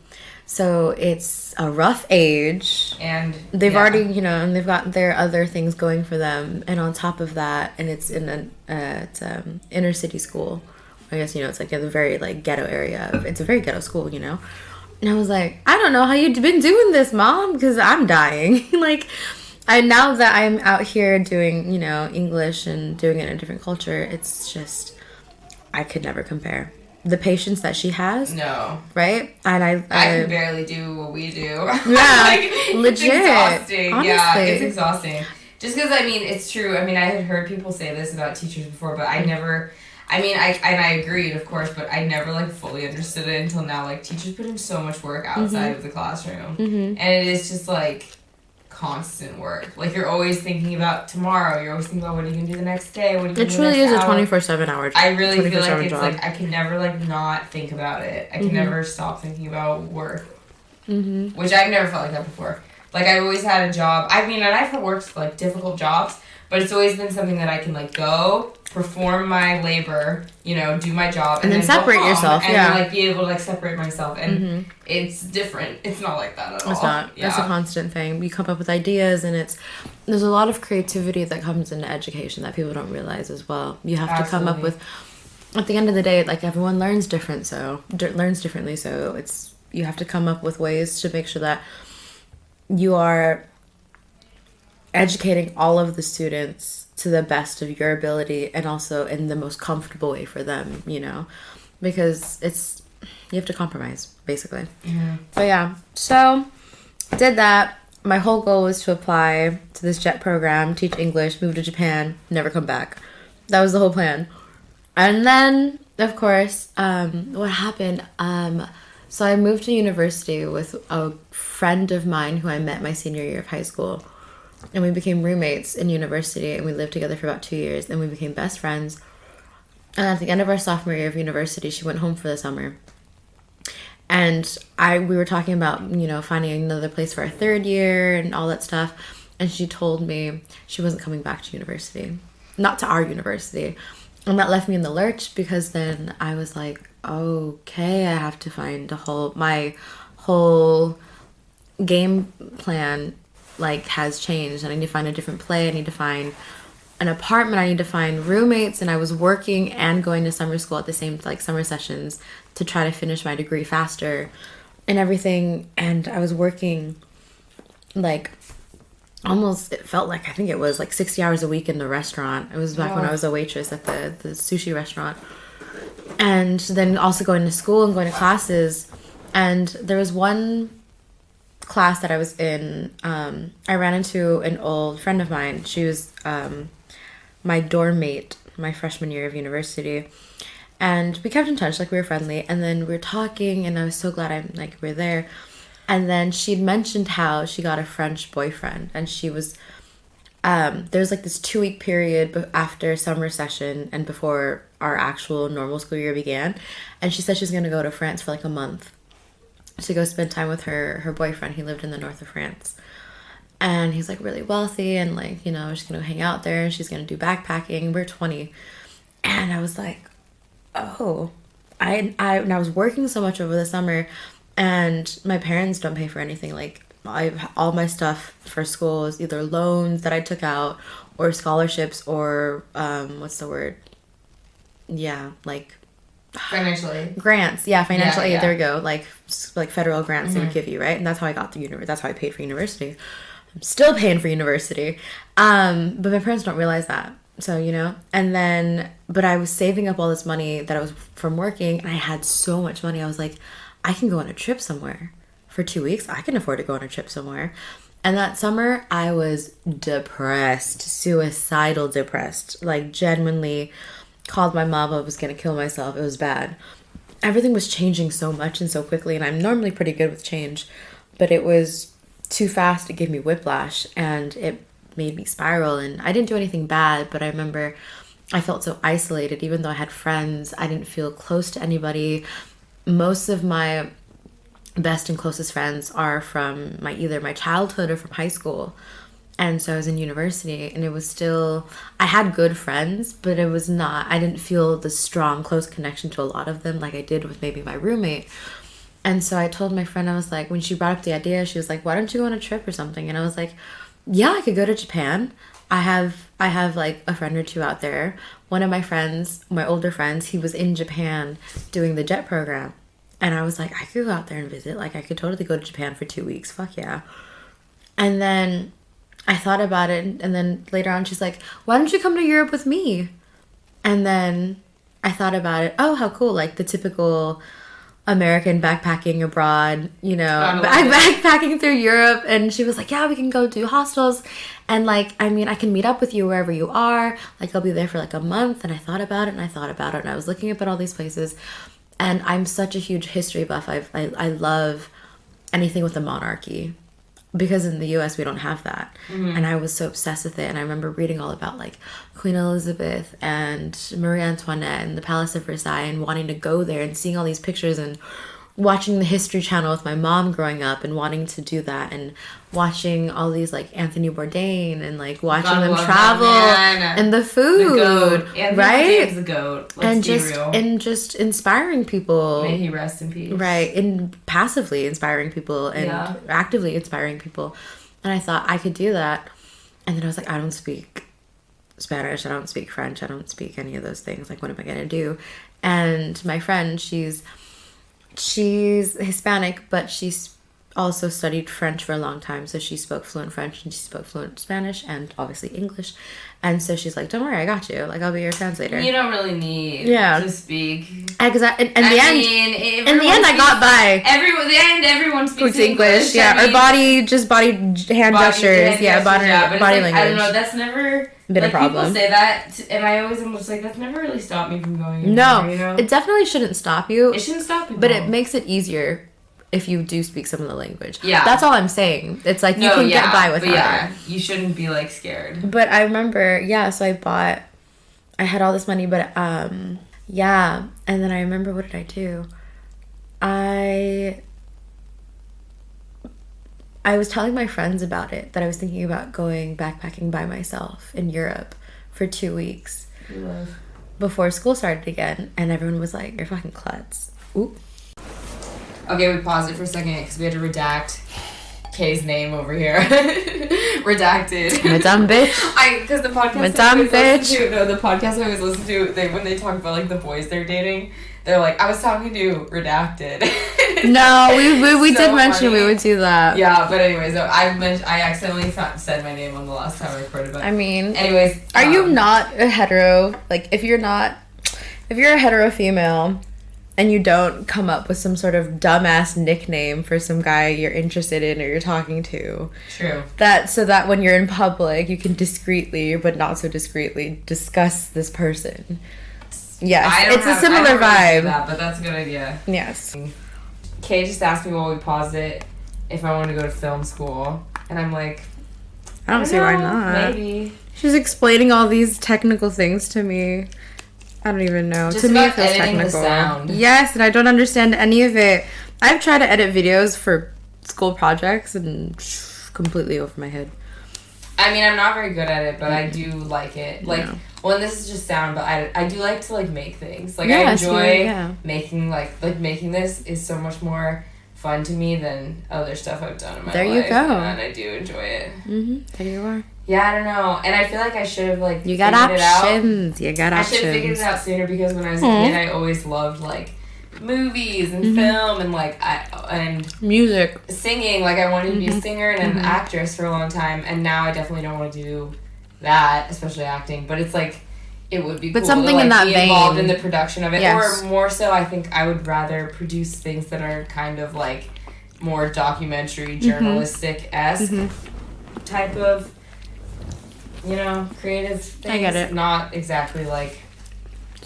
So it's a rough age.
And
they've already, and they've got their other things going for them. And on top of that, and it's in an inner city school. I guess, it's like a very like ghetto area. It's a very ghetto school, And I was like, I don't know how you've been doing this, Mom, because I'm dying. Now that I'm out here doing, English and doing it in a different culture, it's just, I could never compare. The patience that she has.
No.
Right? And I
can barely do what we do.
Yeah. Legit.
It's exhausting.
Honestly.
Yeah, it's exhausting. Just because, it's true. I had heard people say this about teachers before, but I never... I agreed, of course, but I never, fully understood it until now. Teachers put in so much work outside of the classroom. And it is just, constant work. Like, you're always thinking about tomorrow. You're always thinking about what are you going to do the next day. What are you going to do
It truly is a 24/7 hour job.
I really feel like it's job. Like, I can never, like, not think about it. I can never stop thinking about work. Which I've never felt like that before. Like, I've always had a job. I mean, and I've worked, like, difficult jobs, but it's always been something that I can, like, go, perform my labor, you know, do my job,
and then separate yourself,
and then, like, be able to, like, separate myself. And it's different. It's not like that at all.
It's not. Yeah. It's a constant thing. You come up with ideas, and there's a lot of creativity that comes into education that people don't realize as well. You have to come up with, at the end of the day, like, everyone learns differently, so you have to come up with ways to make sure that you are educating all of the students to the best of your ability and also in the most comfortable way for them, you know, because you have to compromise, basically. But yeah, so did that. My whole goal was to apply to this JET program, teach English, move to Japan, never come back. That was the whole plan. And then, of course, what happened, so I moved to university with a friend of mine who I met my senior year of high school. And we became roommates in university, and we lived together for about 2 years, and we became best friends. And at the end of our sophomore year of university, she went home for the summer. And we were talking about, you know, finding another place for our third year and all that stuff. And she told me she wasn't coming back to university. Not to our university. And that left me in the lurch, because then I was like, okay, I have to find my whole game plan, like, has changed. And I need to find a different play. I need to find an apartment. I need to find roommates. And I was working and going to summer school at the same, like, summer sessions to try to finish my degree faster and everything. And I was working, like, almost, it felt like, I think it was like 60 hours a week in the restaurant. It was back when I was a waitress at the sushi restaurant. And then also going to school and going to classes. And there was one class that I was in, I ran into an old friend of mine. She was my dorm mate my freshman year of university. And we kept in touch, like, we were friendly. And then we were talking, and I was so glad we were there. And then she'd mentioned how she got a French boyfriend, and she was, there was like this 2-week period after summer session and before our actual normal school year began. And she said she was going to go to France for like a month to go spend time with her boyfriend. He lived in the north of France. And he's like really wealthy, and like, you know, she's going to hang out there, and she's going to do backpacking. We're 20. And I was like, oh, I was working so much over the summer. And my parents don't pay for anything. Like, all my stuff for school is either loans that I took out or scholarships or, what's the word? Yeah, like...
Financial aid.
Grants. Yeah, financial aid. Yeah. There we go. Like federal grants they would give you, right? And that's how I got the that's how I paid for university. I'm still paying for university. But my parents don't realize that. So, you know, and then, but I was saving up all this money that I was from working, and I had so much money. I was like, I can go on a trip somewhere for 2 weeks. I can afford to go on a trip somewhere. And that summer, I was depressed, suicidal depressed, like genuinely called my mom. I was going to kill myself. It was bad. Everything was changing so much and so quickly. And I'm normally pretty good with change, but it was too fast. It gave me whiplash, and it made me spiral. And I didn't do anything bad, but I remember I felt so isolated. Even though I had friends, I didn't feel close to anybody. Most of my best and closest friends are from either my childhood or from high school. And so I was in university, and it was still, I had good friends, but it was not, I didn't feel the strong, close connection to a lot of them like I did with maybe my roommate. And so I told my friend, I was like, when she brought up the idea, she was like, why don't you go on a trip or something? And I was like, yeah, I could go to Japan. I have like a friend or two out there. One of my friends, my older friends, he was in Japan doing the JET program. And I was like, I could go out there and visit. Like, I could totally go to Japan for 2 weeks. Fuck yeah. And then I thought about it. And then later on, she's like, why don't you come to Europe with me? And then I thought about it. Oh, how cool. Like the typical American backpacking abroad, you know, backpacking through Europe. And she was like, yeah, we can go do hostels. And like, I mean, I can meet up with you wherever you are. Like, I'll be there for like a month. And I thought about it, and I thought about it. And I was looking up at all these places. And I'm such a huge history buff. I love anything with a monarchy. because in the US we don't have that. And I was so obsessed with it. And I remember reading all about like Queen Elizabeth and Marie Antoinette and the Palace of Versailles, and wanting to go there and seeing all these pictures, and watching the History Channel with my mom growing up and wanting to do that, and watching all these like Anthony Bourdain and like watching them travel, and the food, the goat. Right?
The goat. Let's
and just inspiring people.
May he rest in peace.
Right, and passively inspiring people and actively inspiring people. And I thought I could do that, and then I was like, I don't speak Spanish, I don't speak French, I don't speak any of those things. Like, what am I gonna do? And my friend, she's Hispanic, but she's also studied French for a long time, so she spoke fluent French and she spoke fluent Spanish and obviously English. And so she's like, don't worry, I got you, like, I'll be your translator.
You don't really need to speak.
Exactly. In the end I got by.
Everyone speaks English.
Yeah, or body hand gestures. Body language.
I don't know, that's never
been a problem.
People say that, and I always am just like, that's never really stopped me from going anywhere,
No,
you know?
It definitely shouldn't stop you.
It shouldn't stop you.
But it makes it easier if you do speak some of the language.
Yeah.
That's all I'm saying. It's like, you can get by without it.
You shouldn't be like scared.
But I remember, so I had all this money, but and then I remember, what did I do? I was telling my friends about it, that I was thinking about going backpacking by myself in Europe for 2 weeks before school started again, and everyone was like, you're fucking klutz. Ooh.
Okay, we paused it for a second because we had to redact Kay's name over here. Redacted.
Madame bitch.
Because the podcast
Madame bitch.
The podcast I always listen to, when they talk about like the boys they're dating, they're like, I was talking to Redacted.
No, we
so
did mention
funny.
we would do that.
Yeah, but anyways, I accidentally said my name on the last time I recorded. But
I mean,
anyways,
are you not a hetero? Like, if you're a hetero female and you don't come up with some sort of dumbass nickname for some guy you're interested in or you're talking to.
True.
So that when you're in public, you can discreetly, but not so discreetly, discuss this person. Yes, it's a similar vibe.
That, but that's a good idea.
Yes.
Kay just asked me while we paused it if I wanted to go to film school, and I'm like,
I don't see why not.
Maybe.
She's explaining all these technical things to me. I don't even know.
Just
to me, it feels
editing
technical.
The sound.
Yes, and I don't understand any of it. I've tried to edit videos for school projects and completely over my head.
I mean, I'm not very good at it, but I do like it. Like, well, and this is just sound, but I do like to like make things. Like, I enjoy making making this is so much more fun to me than other stuff I've done in my life.
There you go.
And I do enjoy it.
There you are.
Yeah, I don't know. And I feel like I should have like
You got options. You got options.
I should have figured it out sooner because when I was a kid, I always loved like movies and film and like and
music,
singing. Like I wanted to be a singer and an actress for a long time, and now I definitely don't want to do that, especially acting. But it's like it would be cool
something
to like
in that
be
vein.
Involved in the production of it,
yes.
Or more so, I think I would rather produce things that are kind of like more documentary, journalistic-esque type of, you know, creative things.
I get it.
Not exactly like.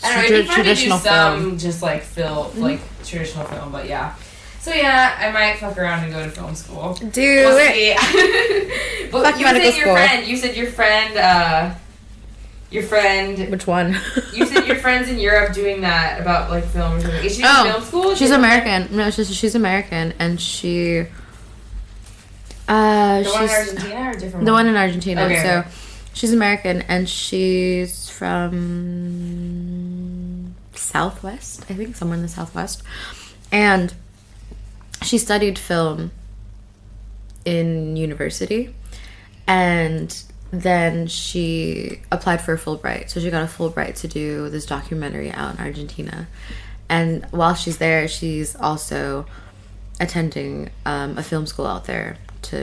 I don't know, it'd be fun to do some just like like traditional film, but yeah. So yeah, I might fuck around and go to film school.
Do it.
But
fuck
you said your friend. You said your friend. Your friend.
Which one?
You said your friend's in Europe doing that about like film or something. Is she in film school?
She's American. No, she's American, and she.
The one in Argentina or a different one?
The one in Argentina.
Okay,
so, she's American, and she's from Southwest, I think, somewhere in the Southwest, and she studied film in university, and then she applied for a Fulbright. So she got a Fulbright to do this documentary out in Argentina, and while she's there, she's also attending a film school out there. To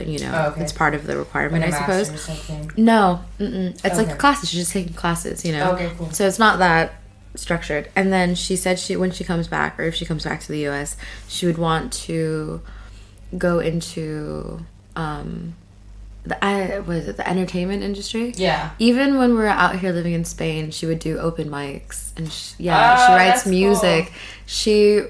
it's part of the requirement,
like
I suppose. No, it's like classes. She's just taking classes,
Okay, cool.
So it's not that structured. And then she said when she comes back, or if she comes back to the U.S., she would want to go into the entertainment industry.
Yeah.
Even when we were out here living in Spain, she would do open mics, and she writes music. Cool. She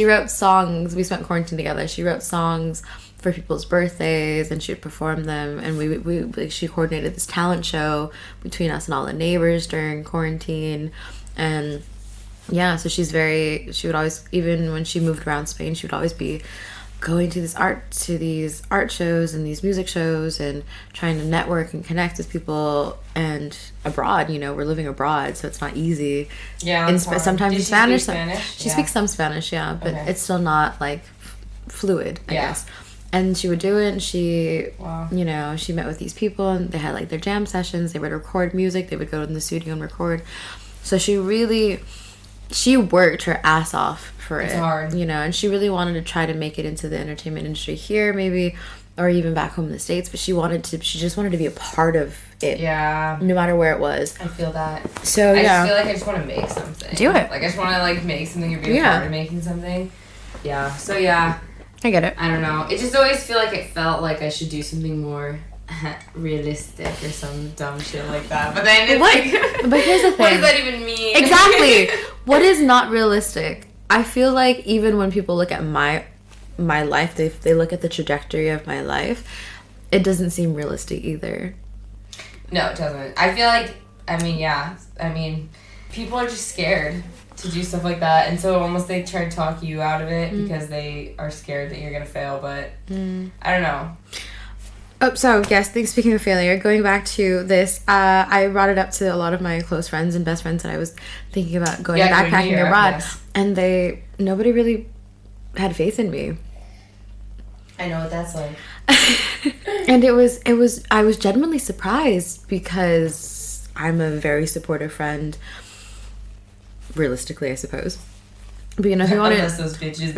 wrote songs. We spent quarantine together. She wrote songs for people's birthdays, and she would perform them, and she coordinated this talent show between us and all the neighbors during quarantine. And yeah, so she would always, even when she moved around Spain, she would always be going to these art shows and these music shows and trying to network and connect with people. And abroad, we're living abroad, so it's not easy.
Yeah,
sometimes in Spanish. She
yeah.
speaks some Spanish, yeah, but
okay.
It's still not like fluid, I guess. And she would do it, and she, she met with these people, and they had like their jam sessions. They would record music. They would go in the studio and record. So she worked her ass off for it.
It's hard.
And she really wanted to try to make it into the entertainment industry here, maybe, or even back home in the States. But she just wanted to be a part of it.
Yeah.
No matter where it was.
I feel that.
So,
I just feel like I just want to make something.
Do it.
Like, I just want to, like, make something or be a part of making something. Yeah. So, yeah.
I get it.
I don't know. It just always it felt like I should do something more realistic or some dumb shit like that. But then it's
but here's the thing.
What does that even mean?
Exactly. What is not realistic? I feel like even when people look at my life, they look at the trajectory of my life, it doesn't seem realistic either.
No, it doesn't. I feel like, people are just scared to do stuff like that, and so almost they try to talk you out of it because they are scared that you're gonna fail, but I don't know.
Oh, so yes, speaking of failure, going back to this, I brought it up to a lot of my close friends and best friends that I was thinking about backpacking abroad, and nobody really had faith in me.
I know what that's like.
And I was genuinely surprised because I'm a very supportive friend, realistically, I suppose. But if you want to,
those bitches.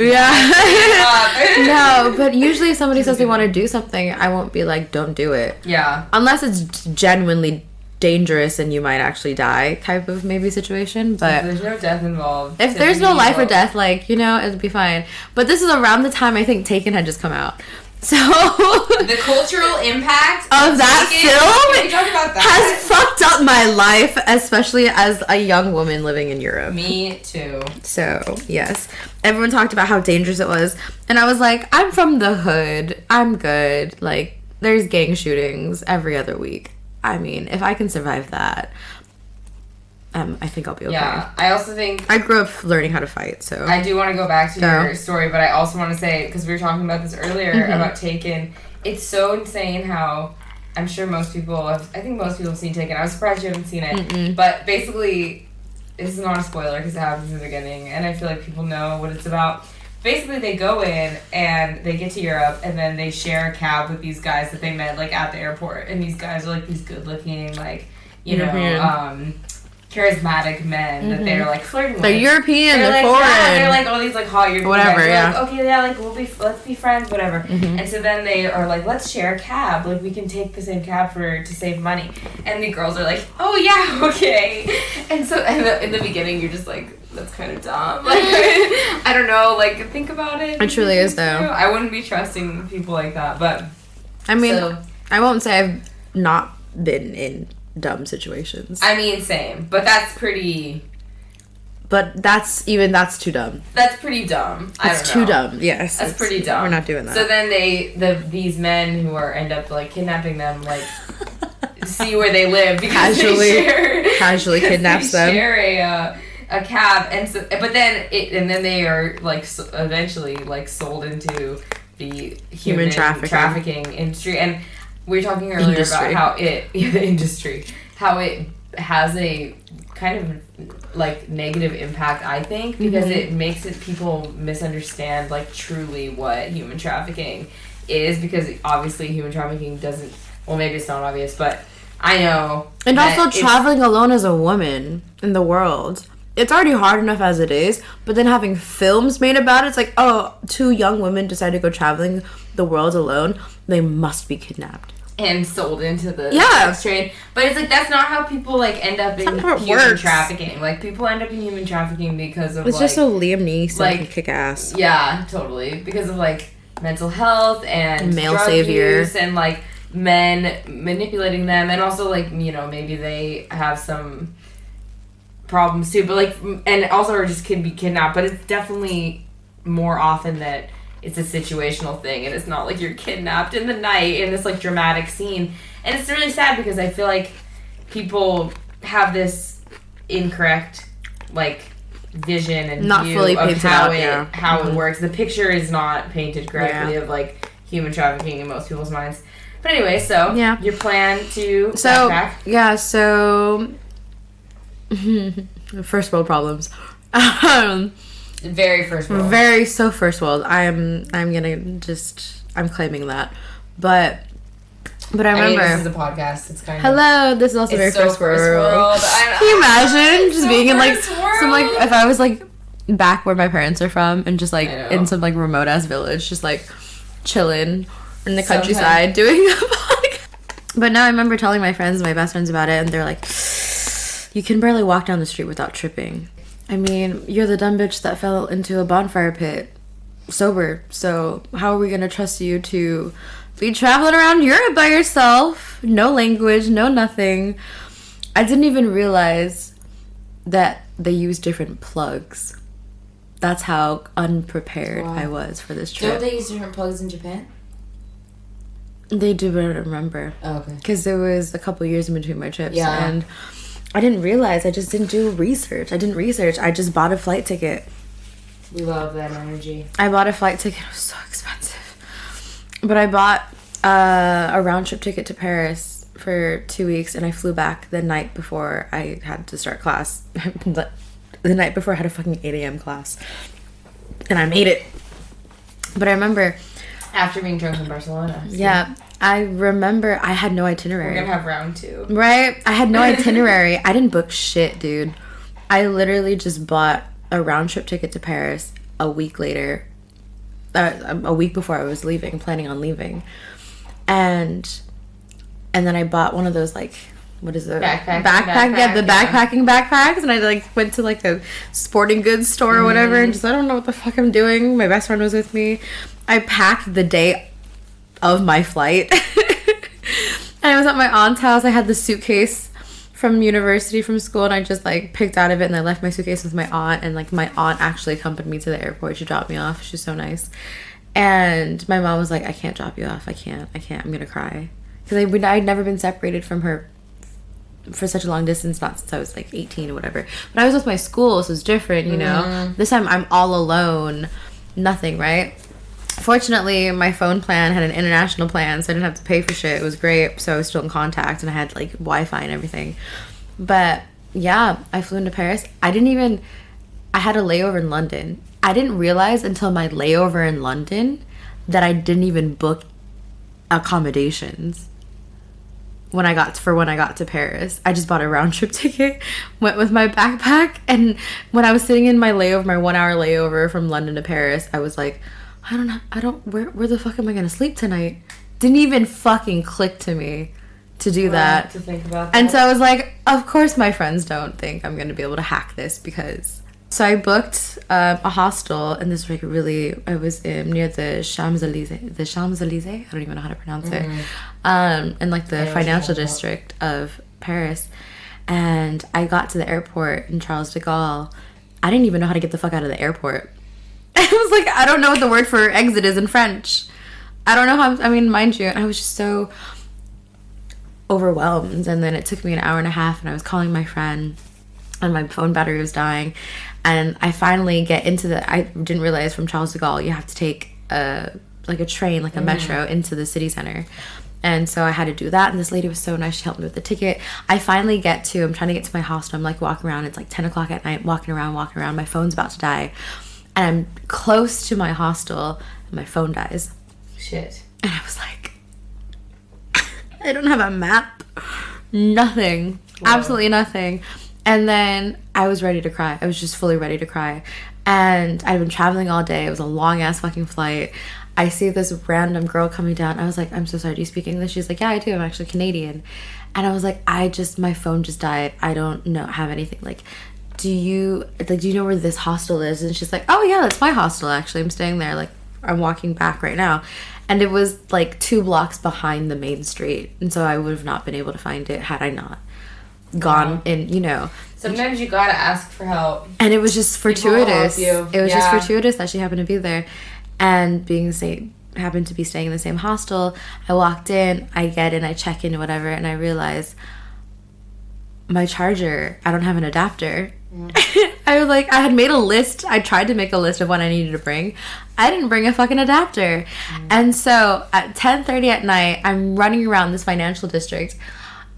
No, but usually if somebody says they want to do something, I won't be like, don't do it.
Yeah.
Unless it's genuinely dangerous and you might actually die type of maybe situation. But
if there's no death involved.
If there's no life or death, it'd be fine. But this is around the time I think Taken had just come out. So
the cultural impact
of that film
can we talk about that?
Has fucked up my life, especially as a young woman living in Europe.
Me too.
So yes, everyone talked about how dangerous it was, and I was like, I'm from the hood, I'm good. Like, there's gang shootings every other week. I mean, if I can survive that, I think I'll be okay.
Yeah, I also think
I grew up learning how to fight, so
I do want to go back to your story, but I also want to say, because we were talking about this earlier about Taken, it's so insane how I'm sure most people have seen Taken. I was surprised you haven't seen it, but basically, this is not a spoiler because it happens in the beginning, and I feel like people know what it's about. Basically, they go in and they get to Europe, and then they share a cab with these guys that they met at the airport, and these guys are these good-looking charismatic men that they're flirting with.
They're European, they're foreign.
Yeah, they're all these hot European
whatever,
guys.
Yeah.
Okay, yeah, let's be friends, whatever. And so then they are let's share a cab. We can take the same cab to save money. And the girls are oh yeah, okay. And so in the beginning you're just that's kind of dumb. I don't know, think about it.
It truly is though.
I wouldn't be trusting people like that, but
I mean, I won't say I've not been in dumb situations.
I mean, same, but that's pretty.
But that's too dumb.
That's pretty dumb.
It's too dumb. Yes,
that's pretty dumb.
We're not doing that.
So then these men who end up kidnapping them see where they live because
casually kidnaps them.
Share a cab, and so but then they are eventually sold into the human trafficking industry. And we were talking earlier about how the industry, how it has a kind of negative impact, I think, because it makes people misunderstand truly what human trafficking is, because obviously human trafficking doesn't, well, maybe it's not obvious, but I know.
And also traveling alone as a woman in the world. It's already hard enough as it is, but then having films made about it, it's two young women decide to go traveling the world alone, they must be kidnapped. And
sold into the sex trade. But it's that's not how people end up in human trafficking. People end up in human trafficking because of
it's just so Liam Neeson can kick ass.
Yeah, totally. Because of mental health and
male
drug
savior
use and men manipulating them, and also maybe they have some problems too, but and also are just can be kidnapped. But it's definitely more often that it's a situational thing and it's not like you're kidnapped in the night in this like dramatic scene. And it's really sad because I feel like people have this incorrect like vision and
not
view
fully
of how
out,
it works. The picture is not painted correctly of like human trafficking in most people's minds. But anyway, so your plan to backpack.
Yeah, so first world problems.
Very first world.
Very first world. I'm claiming that. But I remember.
This is a podcast. It's kind of.
Hello, this is also very
so
first world. Can you imagine just being in like some like if I was like back where my parents are from and just like in some like remote ass village, just like chilling in the countryside doing a podcast. But now I remember telling my friends, my best friends about it, and they're like, "You can barely walk down the street without tripping. I mean, you're the dumb bitch that fell into a bonfire pit sober. So how are we gonna trust you to be traveling around Europe by yourself? No language, no nothing." I didn't even realize that they use different plugs. That's how unprepared I was for this trip.
Don't they use different plugs in Japan?
They do, but I don't remember.
Oh, okay.
Because there was a couple years in between my trips.
Yeah.
And I didn't realize. I just didn't do research. I didn't research. I just bought a flight ticket.
We love that energy.
I bought a flight ticket. It was so expensive. But I bought a round trip ticket to Paris for 2 weeks, and I flew back the night before I had to start class. The night before I had a fucking 8 a.m. class. And I made it. But I remember...
After being drunk in Barcelona. So.
Yeah. I remember I had no itinerary.
We're going to have round 2.
Right? I had no itinerary. I didn't book shit, dude. I literally just bought a round trip ticket to Paris a week later. A week before I was leaving, planning on leaving. And then I bought one of those, like... What is it?
Backpack.
Yeah, the backpacking backpacks. And I, like, went to, like, a sporting goods store or whatever. And just, I don't know what the fuck I'm doing. My best friend was with me. I packed the day of my flight. And I was at my aunt's house. I had the suitcase from university, from school. And I just, like, picked out of it. And I left my suitcase with my aunt. And, like, my aunt actually accompanied me to the airport. She dropped me off. She's so nice. And my mom was like, I can't drop you off. I can't. I'm going to cry. Because I'd never been separated from her for such a long distance, not since I was like 18 or whatever. But I was with my school, so it's different, you know. This time I'm all alone, nothing, right? Fortunately, my phone plan had an international plan, so I didn't have to pay for shit. It was great, so I was still in contact, and I had like Wi-Fi and everything. But yeah, I flew into Paris. I had a layover in London. I didn't realize until my layover in London that I didn't even book accommodations. When I got to Paris, I just bought a round trip ticket, went with my backpack, and when I was sitting in my 1 hour layover from London to Paris, I was like, where the fuck am I gonna sleep tonight? Didn't even fucking click to me to do that.
To think about that.
And so I was like, of course my friends don't think I'm gonna be able to hack this So I booked a hostel, and this like I was near the Champs-Élysées. I don't even know how to pronounce it. In like the financial district of Paris. And I got to the airport in Charles de Gaulle. I didn't even know how to get the fuck out of the airport. I was like, I don't know what the word for exit is in French. I don't know how, mind you, I was just so overwhelmed. And then it took me an hour and a half, and I was calling my friend, and my phone battery was dying. And I finally get into I didn't realize from Charles de Gaulle you have to take a train, like a metro, into the city center. And so I had to do that, and this lady was so nice. She helped me with the ticket. I'm trying to get to my hostel. I'm like walking around. It's like 10 o'clock at night, walking around. My phone's about to die. And I'm close to my hostel, and my phone dies.
Shit.
And I was like, I don't have a map. Nothing. Whoa. Absolutely nothing. And then I was ready to cry. I was just fully ready to cry. And I'd been traveling all day. It was a long-ass fucking flight. I see this random girl coming down. I was like, I'm so sorry, do you speak English? She's like, yeah, I do. I'm actually Canadian. And I was like, my phone just died. I don't have anything. Like, do you know where this hostel is? And she's like, oh, yeah, that's my hostel, actually. I'm staying there. Like, I'm walking back right now. And it was, like, 2 blocks behind the main street. And so I would have not been able to find it had I not gone in, you know.
Sometimes you gotta ask for help.
And it was just fortuitous. It was just fortuitous that she happened to be there. And happened to be staying in the same hostel, I walked in, I get in, I check in, whatever, and I realize my charger, I don't have an adapter. I had made a list. I tried to make a list of what I needed to bring. I didn't bring a fucking adapter. And so at 10:30 at night, I'm running around this financial district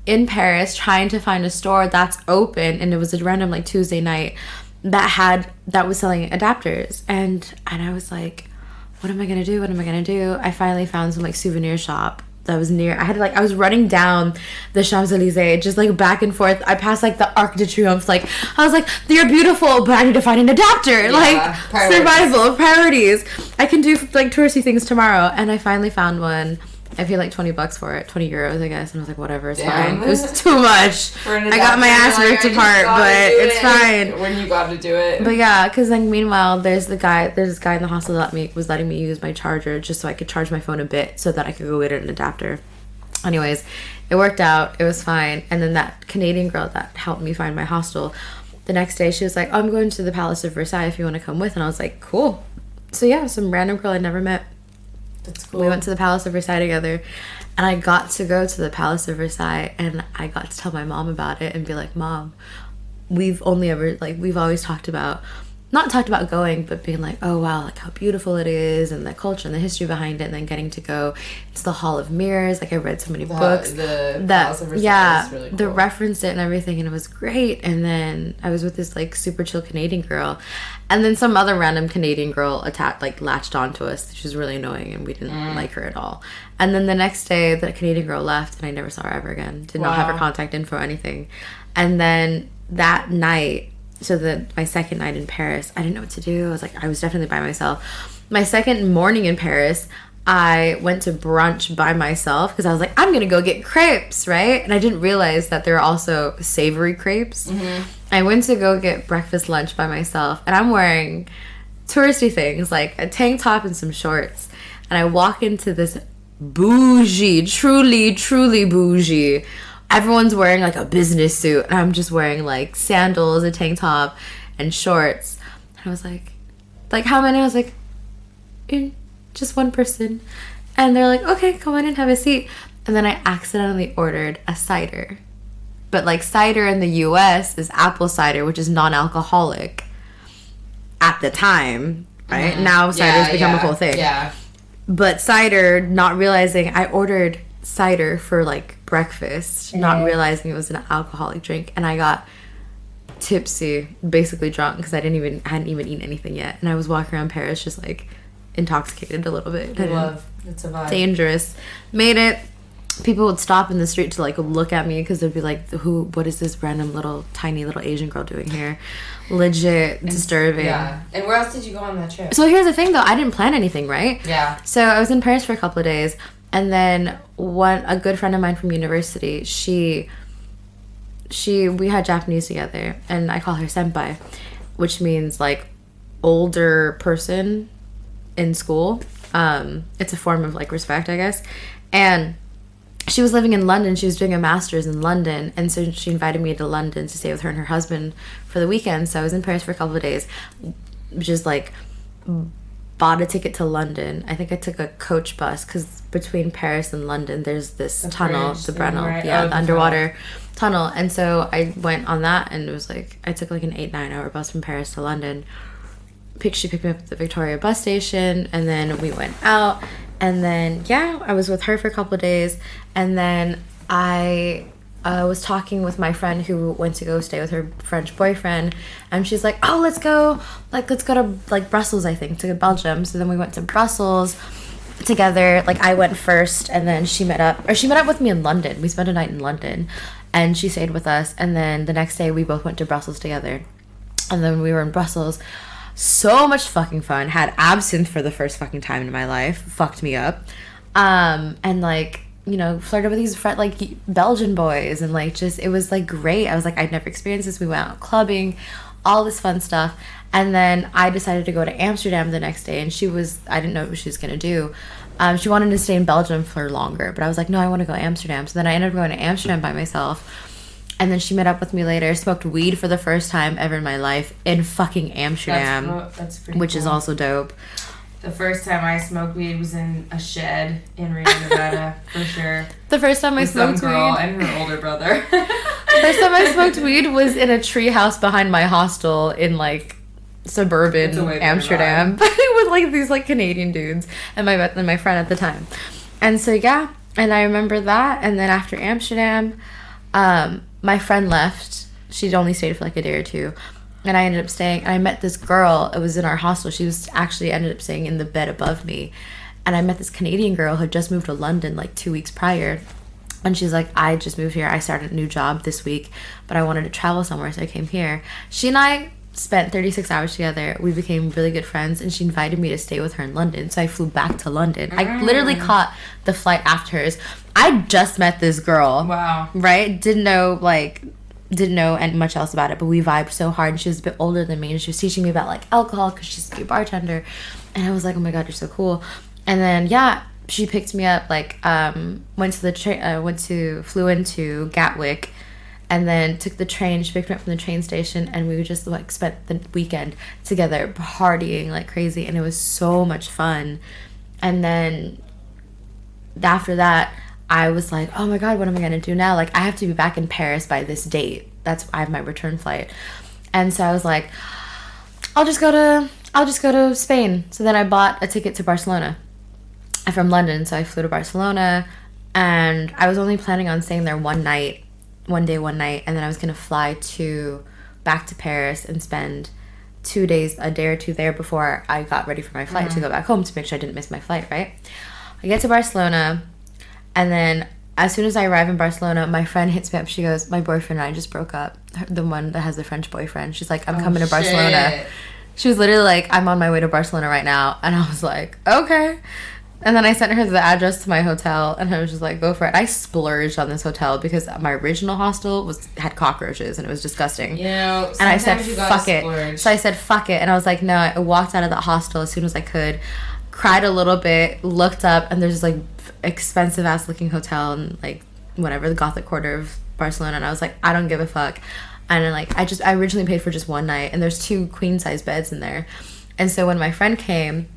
in Paris trying to find a store that's open, and it was a random like Tuesday night that was selling adapters. And I was like, what am I gonna do? I finally found some like souvenir shop that was near. I was running down the Champs-Elysees, just like back and forth. I passed like the Arc de Triomphe. Like I was like, you're beautiful, but I need to find an adapter. Survival priorities. I can do like touristy things tomorrow, and I finally found one. I paid like $20 for it, 20 euros, I guess, and I was like, whatever, it's fine. It was too much. I got my ass ripped apart, but it's fine.
When you got to do it.
But yeah, because like meanwhile, there's this guy in the hostel that was letting me use my charger just so I could charge my phone a bit so that I could go get an adapter. Anyways, it worked out. It was fine. And then that Canadian girl that helped me find my hostel, the next day she was like, oh, I'm going to the Palace of Versailles if you want to come with. And I was like, cool. So yeah, some random girl I'd never met.
That's cool.
We went to the Palace of Versailles together, and I got to go to the Palace of Versailles, and I got to tell my mom about it and be like, Mom, we've always talked about going, but being like, oh wow, like how beautiful it is, and the culture and the history behind it, and then getting to go to the Hall of Mirrors. Like I read so many books
Palace of Versailles is really cool.
They referenced it and everything, and it was great. And then I was with this like super chill Canadian girl, and then some other random Canadian girl latched onto us. She was really annoying, and we didn't like her at all. And then the next day, the Canadian girl left, and I never saw her ever again. Did not have her contact info or anything. And then that night, my second night in Paris, I didn't know what to do. I was definitely by myself. My second morning in Paris, I went to brunch by myself because I was like, I'm going to go get crepes, right? And I didn't realize that there are also savory crepes. Mm-hmm. I went to go get breakfast lunch by myself, and I'm wearing touristy things like a tank top and some shorts. And I walk into this bougie, truly, truly bougie. Everyone's wearing like a business suit, and I'm just wearing like sandals, a tank top, and shorts. And I was like, how many? I was like, just one person. And they're like, okay, come on in, have a seat. And then I accidentally ordered a cider. But like cider in the US is apple cider, which is non-alcoholic at the time, right? Mm-hmm. Now cider's become a whole thing.
Yeah.
But cider, not realizing, I ordered cider for like breakfast, not realizing it was an alcoholic drink, and I got tipsy, basically drunk, because I hadn't even eaten anything yet, and I was walking around Paris just like intoxicated a little bit.
It's a vibe.
Dangerous. Made it. People would stop in the street to like look at me because they'd be like, what is this random tiny little Asian girl doing here? Legit disturbing.
Yeah. And where else did you go on that trip?
So here's the thing though, I didn't plan anything, right?
Yeah.
So I was in Paris for a couple of days, and then a good friend of mine from university, we had Japanese together, and I call her senpai, which means like older person in school. It's a form of like respect, I guess. And she was living in London. She was doing a master's in London, and so she invited me to London to stay with her and her husband for the weekend. So I was in Paris for a couple of days, just like bought a ticket to London. I think I took a coach bus because between Paris and London there's this tunnel, the Brennel, the underwater tunnel. And so I went on that, and it was like I took like an 8-9 hour bus from Paris to London. She picked me up at the Victoria bus station, and then we went out, and then I was with her for a couple of days, and then I was talking with my friend who went to go stay with her French boyfriend, and she's like, oh, let's go to like Brussels, I think, to Belgium. So then we went to Brussels together. Like I went first, and then she met up with me in London. We spent a night in London, and she stayed with us, and then the next day we both went to Brussels together. And then we were in Brussels. So much fucking fun. Had absinthe for the first fucking time in my life. Fucked me up. And like, flirted with these Belgian boys, and like just, it was like great. I was like, I'd never experienced this. We went out clubbing, all this fun stuff. And then I decided to go to Amsterdam the next day, and I didn't know what she was gonna do. She wanted to stay in Belgium for longer, but I was like, no, I want to go to Amsterdam. So then I ended up going to Amsterdam by myself. And then she met up with me later, smoked weed for the first time ever in my life in fucking Amsterdam,
That's pretty
which
cool.
is also dope.
The first time I smoked weed was in a shed in Reno, Nevada, for sure.
The first time I smoked
some girl and her older brother.
The first time I smoked weed was in a tree house behind my hostel in like suburban Amsterdam with like these like Canadian dudes and my friend at the time. And so yeah, and I remember that. And then after Amsterdam, my friend left. She'd only stayed for like a day or two. And I ended up staying, and I met this girl. It was in our hostel. She was actually ended up staying in the bed above me. And I met this Canadian girl who had just moved to London like 2 weeks prior. And she's like, I just moved here. I started a new job this week, but I wanted to travel somewhere, so I came here. She and I spent 36 hours together. We became really good friends, and she invited me to stay with her in London. So I flew back to London. I literally caught the flight after hers. I just met this girl.
Wow.
Right? Didn't know much else about it, but we vibed so hard. And she was a bit older than me, and she was teaching me about like alcohol because she used to be a bartender. And I was like, oh my god, you're so cool. And then she picked me up, like flew into Gatwick, and then took the train. She picked me up from the train station, and we just like spent the weekend together partying like crazy, and it was so much fun. And then after that, I was like, oh my god, what am I gonna do now? Like, I have to be back in Paris by this date. I have my return flight. And so I was like, I'll just go to Spain. So then I bought a ticket to Barcelona from London. So I flew to Barcelona, and I was only planning on staying there one day, one night, and then I was gonna fly back to Paris and spend 2 days, a day or two there before I got ready for my flight to go back home to make sure I didn't miss my flight, right? I get to Barcelona, and then as soon as I arrive in Barcelona, my friend hits me up. She goes, my boyfriend and I just broke up. The one that has the French boyfriend. She's like, I'm coming to Barcelona. She was literally like, I'm on my way to Barcelona right now. And I was like, okay. And then I sent her the address to my hotel, and I was just like, go for it. I splurged on this hotel because my original hostel had cockroaches, and it was disgusting.
You know,
and I said, fuck it. So I said, fuck it. And I was like, no. I walked out of the hostel as soon as I could, cried a little bit, looked up, and there's this like expensive ass looking hotel in like whatever, the Gothic quarter of Barcelona. And I was like, I don't give a fuck. And then like I originally paid for just one night, and there's 2 queen size beds in there. And so when my friend came,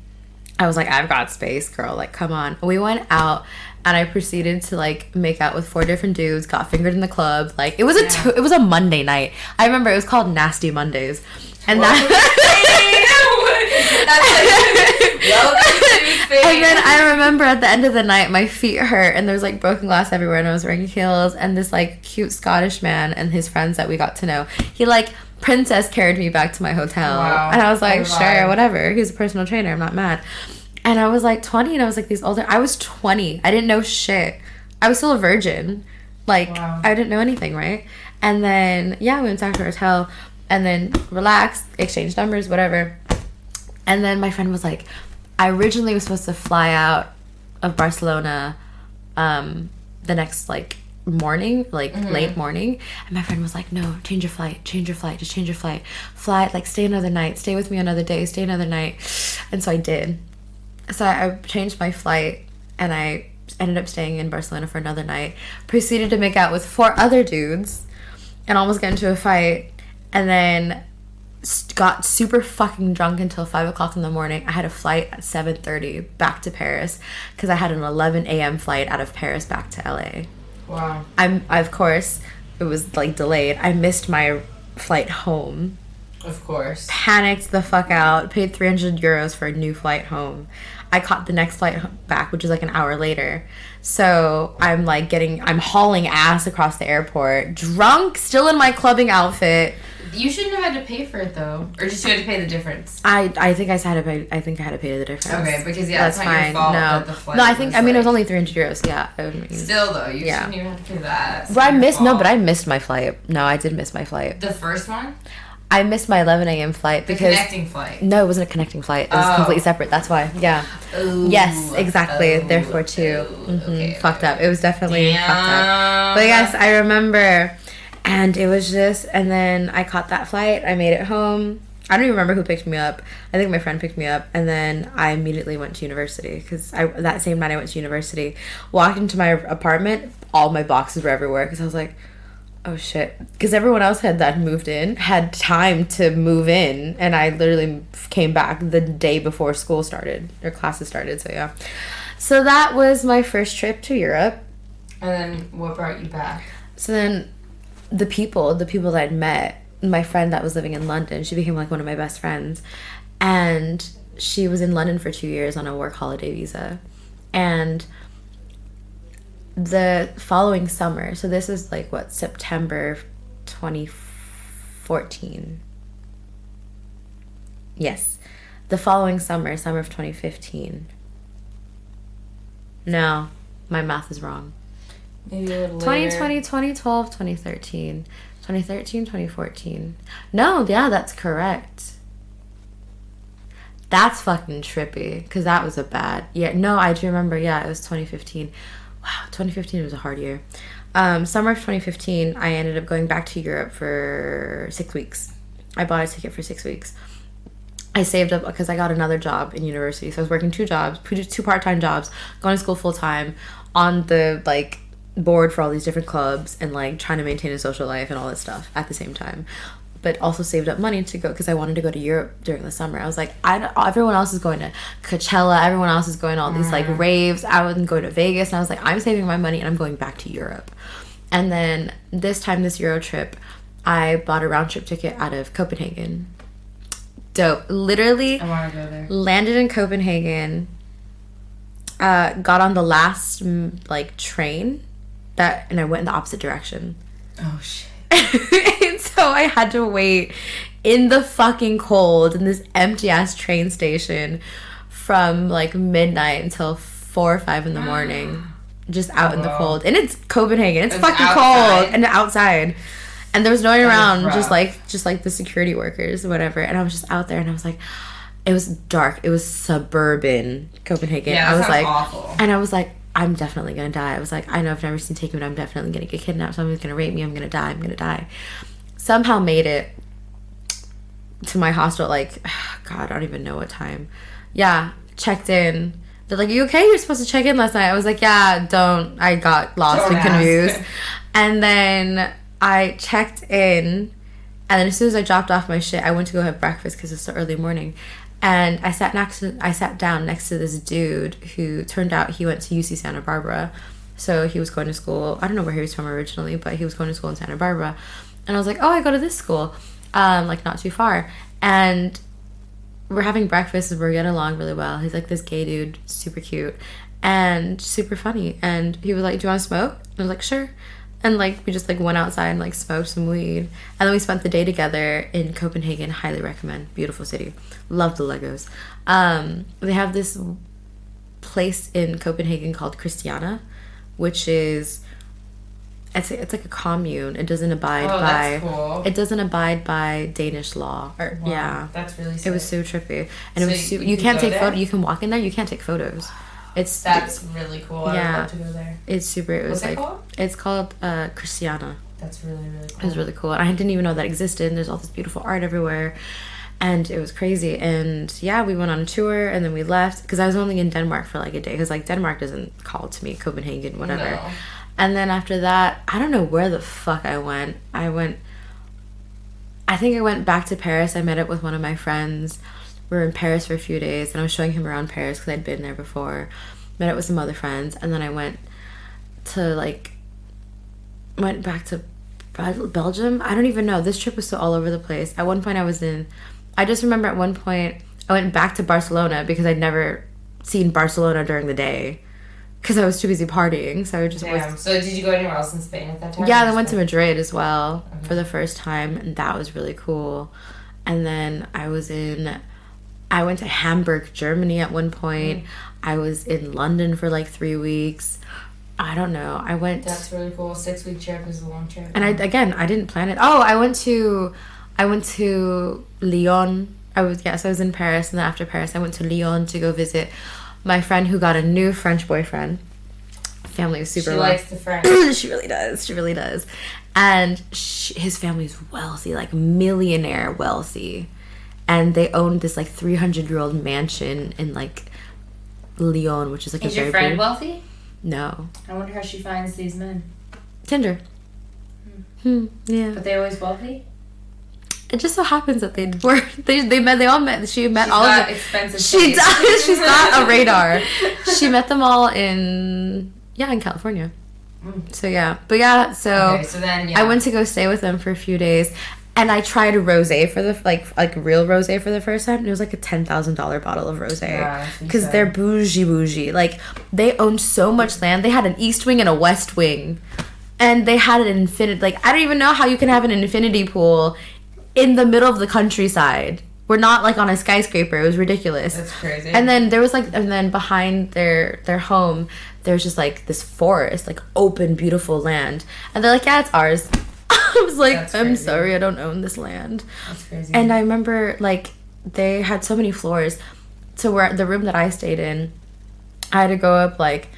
I was like, I've got space, girl, like come on. We went out, and I proceeded to like make out with 4 different dudes, got fingered in the club. Like it was it was a Monday night. I remember it was called Nasty Mondays. And and then I remember at the end of the night, my feet hurt, and there's like broken glass everywhere, and I was wearing heels, and this like cute Scottish man and his friends that we got to know, he like princess carried me back to my hotel.
Wow.
And I was like, sure, whatever. He's a personal trainer. I'm not mad. And I was like 20, and I was like I was 20. I didn't know shit. I was still a virgin. Like, wow. I didn't know anything, right? And then, we went back to our hotel, and then relaxed, exchanged numbers, whatever. And then my friend was like, I originally was supposed to fly out of Barcelona the next, like, morning, like, late morning. And my friend was like, no, change your flight, just change your flight. Fly, like, stay another night, stay with me another day, stay another night. And so I did. So I changed my flight, and I ended up staying in Barcelona for another night. Proceeded to make out with 4 other dudes and almost got into a fight. And then got super fucking drunk until 5 o'clock in the morning. I had a flight at 7:30 back to Paris because I had an 11 a.m. flight out of Paris back to LA.
Wow.
Of course, it was like delayed. I missed my flight home.
Of course.
Panicked the fuck out. Paid 300 euros for a new flight home. I caught the next flight back, which is like an hour later. So I'm like I'm hauling ass across the airport, drunk, still in my clubbing outfit.
You shouldn't have had to pay for it though, or just you had to pay the difference.
I think I had to pay. I think I had to pay the difference.
Okay, because that's not fine. Your fault.
No,
that the flight
no. I mean, it was only 300 euros. Yeah.
Still though, you shouldn't even have to pay that.
But I missed my flight. No, I did miss my flight.
The first one.
I missed my 11 a.m. flight because...
The connecting flight.
No, it wasn't a connecting flight. It was completely separate. That's why. Yeah.
Ooh.
Yes, exactly. Therefore, too. Okay, fucked up. It was definitely fucked up. But yes, I remember. And it was just... And then I caught that flight. I made it home. I don't even remember who picked me up. I think my friend picked me up. And then I immediately went to university. Because that same night I went to university. Walked into my apartment. All my boxes were everywhere. Because I was like... Oh shit. Because everyone else that moved in had time to move in, and I literally came back the day before school started, or classes started, so yeah. So that was my first trip to Europe.
And then what brought you back?
So then the people that I'd met, my friend that was living in London, she became like one of my best friends. And she was in London for 2 years on a work holiday visa. And the following summer, so this is like what, September 2014. Yes. The following summer of 2015. No, my math is wrong.
Maybe a little
2020, 2012, 2013. 2013, 2014. No, yeah, that's correct. That's fucking trippy, because that was a bad... Yeah, no, I do remember, yeah, it was 2015. Wow, 2015 was a hard year. Summer of 2015, I ended up going back to Europe for 6 weeks. I bought a ticket for 6 weeks. I saved up because I got another job in university. So I was working 2 jobs, 2 part-time jobs, going to school full-time, on the, like, board for all these different clubs, and, like, trying to maintain a social life and all that stuff at the same time. But also saved up money to go, because I wanted to go to Europe during the summer. I was like, everyone else is going to Coachella, everyone else is going to all these like raves. I wouldn't go to Vegas, and I was like, I'm saving my money and I'm going back to Europe. And then this Euro trip, I bought a round trip ticket out of Copenhagen. Dope. Literally,
I want to go there.
Landed in Copenhagen, got on the last like train and I went in the opposite direction.
Oh shit.
And so I had to wait in the fucking cold in this empty ass train station from like midnight until 4 or 5 in the morning, just out in the cold. And it's Copenhagen. It's fucking outside. Cold and outside. And there was no one around, just like the security workers or whatever. And I was just out there, and I was like, it was dark. It was suburban Copenhagen.
Yeah,
I was like,
awful.
And I was like, I'm definitely gonna die. I was like, I know I've never seen Taken, but I'm definitely gonna get kidnapped. Someone's gonna rape me. I'm gonna die. Somehow made it to my hostel, like, God, I don't even know what time. Yeah, checked in. They're like, you okay? You're supposed to check in last night. I was like, yeah, don't. I got lost and confused. And then I checked in, and then as soon as I dropped off my shit, I went to go have breakfast because it's so early morning. And I sat down next to this dude who turned out he went to UC Santa Barbara. So he was going to school. I don't know where he was from originally, but he was going to school in Santa Barbara. And I was like, oh, I go to this school, like not too far. And we're having breakfast and we're getting along really well. He's like this gay dude, super cute and super funny. And he was like, do you want to smoke? And I was like, sure. And, like, we just, like, went outside and, like, smoked some weed. And then we spent the day together in Copenhagen. Highly recommend. Beautiful city. Love the Legos. They have this place in Copenhagen called Christiania, which is... It's like a commune. It doesn't abide by...
Cool.
It doesn't abide by Danish law. Wow, yeah.
That's really sick.
It was so trippy. And so it was you can't take photos. You can walk in there. You can't take photos.
That's really cool.
Yeah,
I would love to go there.
It's super. It was
What's it called?
It's called Christiania.
That's really, really cool.
It was really cool. I didn't even know that existed. And there's all this beautiful art everywhere, and it was crazy. And yeah, we went on a tour, and then we left because I was only in Denmark for like a day because like Denmark doesn't call to me, Copenhagen, whatever.
No.
And then after that, I don't know where the fuck I went. I think I went back to Paris. I met up with one of my friends. We were in Paris for a few days, and I was showing him around Paris because I'd been there before. Met up with some other friends, and then I went back to Belgium. I don't even know. This trip was so all over the place. At one point I just remember at one point I went back to Barcelona because I'd never seen Barcelona during the day because I was too busy partying. So I just
So did you go anywhere else in Spain at that time?
Yeah, I went to Madrid as well for the first time, and that was really cool. And then I went to Hamburg, Germany at one point. I was in London for like 3 weeks. I don't know.
That's really cool. 6-week trip is a long trip.
And I didn't plan it. Oh, I went to Lyon. I was in Paris, and then after Paris, I went to Lyon to go visit my friend who got a new French boyfriend. Family was super.
She likes the French.
She really does. She really does. And his family's wealthy, like millionaire wealthy. And they owned this like 300-year-old mansion in like Lyon, which is like
Is your friend wealthy?
No.
I wonder how she finds these men.
Tinder. Yeah.
But they always wealthy?
It just so happens that they were. They all met. She met all of them.
Expensive.
She does. She's got a radar. She met them all in California. So yeah, but yeah. So
then
I went to go stay with them for a few days. And I tried rosé for the like real rosé for the first time, and it was like a $10,000 bottle of rosé because they're bougie. Like they owned so much land. They had an east wing and a west wing, and they had an infinite. Like I don't even know how you can have an infinity pool in the middle of the countryside. We're not like on a skyscraper. It was ridiculous.
That's crazy.
And then there was behind their home, there's just like this forest, like open, beautiful land, and they're like, yeah, it's ours. I was like, I'm sorry, I don't own this land.
That's crazy.
And I remember, like, they had so many floors. So where the room that I stayed in, I had to go up, like,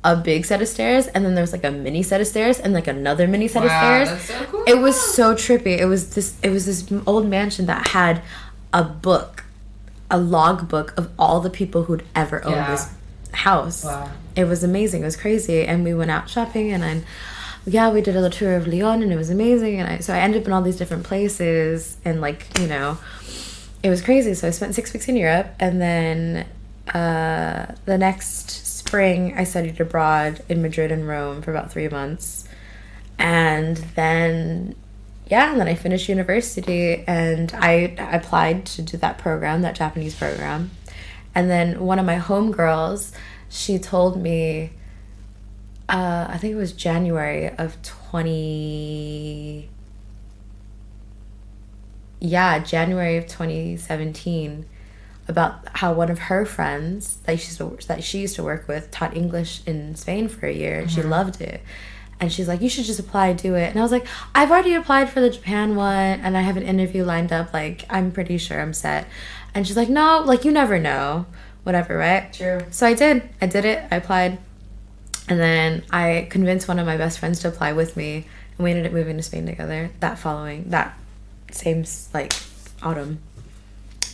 a big set of stairs, and then there was, like, a mini set of stairs, and, like, another mini set of stairs.
That's so cool.
It was so trippy. It was this old mansion that had a log book of all the people who'd ever owned this house.
Wow.
It was amazing. It was crazy. And we went out shopping, and we did a little tour of Lyon, and it was amazing. And so I ended up in all these different places, and it was crazy. So I spent 6 weeks in Europe, and then the next spring I studied abroad in Madrid and Rome for about 3 months, and then I finished university, and I applied to do that program, that Japanese program, and then one of my homegirls, she told me. I think it was January of 2017, about how one of her friends that she used to work with taught English in Spain for a year, and she loved it. And she's like, you should just apply, do it. And I was like, I've already applied for the Japan one, and I have an interview lined up. Like, I'm pretty sure I'm set. And she's like, no, like, you never know. Whatever, right?
True.
So I did. I did it. I applied. And then I convinced one of my best friends to apply with me, and we ended up moving to Spain together that same, like, autumn.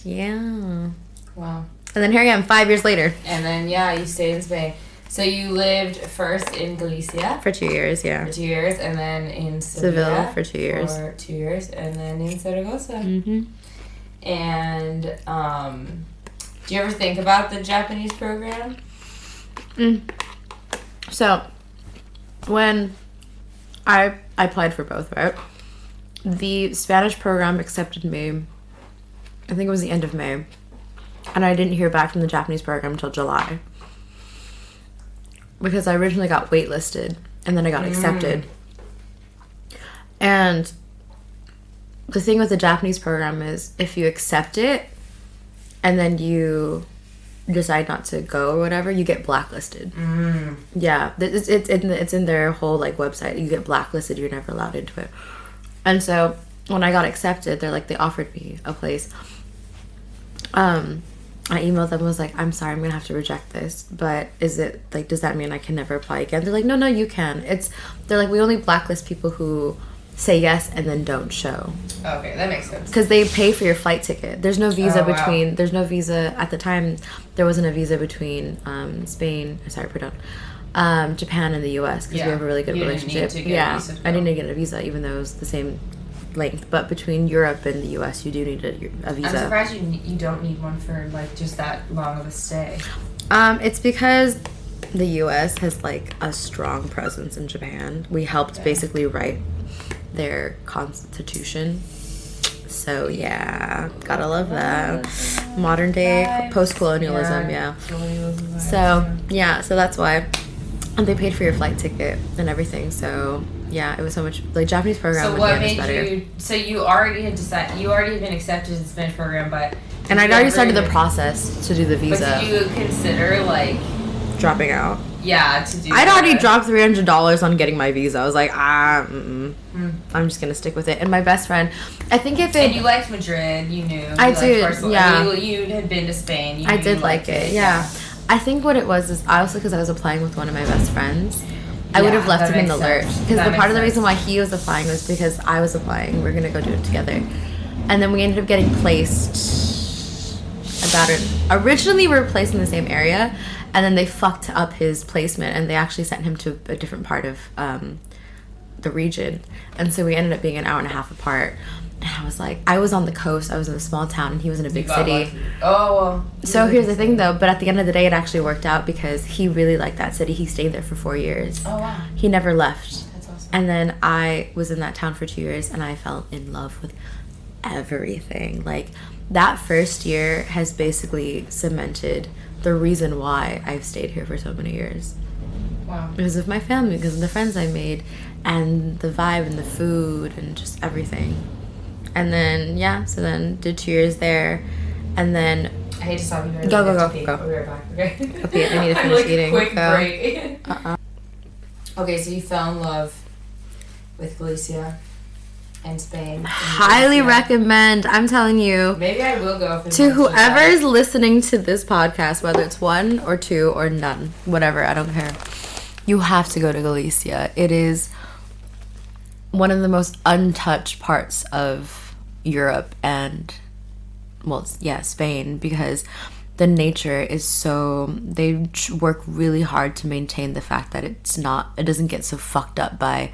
Yeah.
Wow.
And then here I am 5 years later.
And then, you stayed in Spain. So you lived first in Galicia.
For 2 years, yeah.
For 2 years, and then in Seville
for 2 years.
For 2 years, and then in Zaragoza.
Mm-hmm.
And do you ever think about the Japanese program?
So, when I applied for both, right? The Spanish program accepted me, I think it was the end of May. And I didn't hear back from the Japanese program until July. Because I originally got waitlisted, and then I got accepted. And the thing with the Japanese program is, if you accept it, and then you decide not to go or whatever, you get blacklisted. Yeah, it's in their whole like website. You get blacklisted. You're never allowed into it. And so when I got accepted, they offered me a place. I emailed them and was like, I'm sorry, I'm gonna have to reject this, but is it like, does that mean I can never apply again? They're like, no, you can. They're like, we only blacklist people who say yes and then don't show.
Okay, that makes sense.
Because they pay for your flight ticket. There's no visa between. There's no visa at the time. There wasn't a visa between Japan and the U.S. because we have a really good relationship. I didn't need to get a visa, even though it was the same length. But between Europe and the U.S., you do need a visa.
I'm surprised you don't need one for like just that long of a stay.
It's because the U.S. has like a strong presence in Japan. We helped basically write their constitution. So yeah, gotta love that. Modern day post-colonialism, So that's why. And they paid for your flight ticket and everything. So yeah, it was so much like Japanese program.
So what made you? So you already had decided. You already had been accepted to the Spanish program, but
and I'd already started the process to do the visa.
But did you consider like
dropping out?
Yeah, to do.
I'd already dropped $300 on getting my visa. I was like, I'm just gonna stick with it. And my best friend, I think if it.
And you liked Madrid, you knew.
I did. Yeah.
You had been to Spain.
I did like it. Yeah. I think what it was is also because I was applying with one of my best friends. I would have left him in the lurch because the part of the reason why he was applying was because I was applying. We're gonna go do it together, and then we ended up getting placed. Originally we were placed in the same area. And then they fucked up his placement, and they actually sent him to a different part of the region. And so we ended up being an hour and a half apart. And I was like, I was on the coast, I was in a small town, and he was in a big city.
Lucky. Oh, well.
So here's the thing, though. But at the end of the day, it actually worked out because he really liked that city. He stayed there for 4 years.
Oh, wow.
He never left.
That's awesome.
And then I was in that town for 2 years, and I fell in love with everything. Like, that first year has basically cemented the reason why I've stayed here for so many years.
Wow.
Because of my family, because of the friends I made, and the vibe and the food and just everything. And then, yeah, so then did 2 years there. And then...
I hate to stop you.
Go.
I'll be right back, okay?
Okay, I need to finish eating.
Quick break. Okay, so you fell in love with Galicia and Spain.
Highly recommend. I'm telling you.
Maybe I will go.
To whoever is listening to this podcast, whether it's 1 or 2 or none, whatever, I don't care. You have to go to Galicia. It is one of the most untouched parts of Europe and, well, yeah, Spain, because the nature is so, they work really hard to maintain the fact that it doesn't get so fucked up by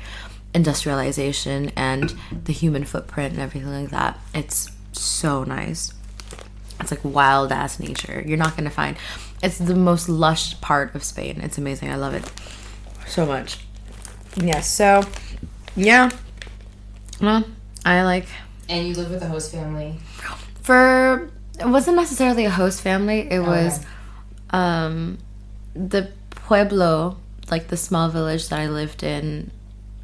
industrialization and the human footprint and everything like that. It's so nice. It's like wild ass nature. You're not gonna find, it's the most lush part of Spain. It's amazing. I love it so much. Yeah, so yeah, well, I like.
And you live with a host family.
It wasn't necessarily a host family. It was the pueblo, like the small village that I lived in,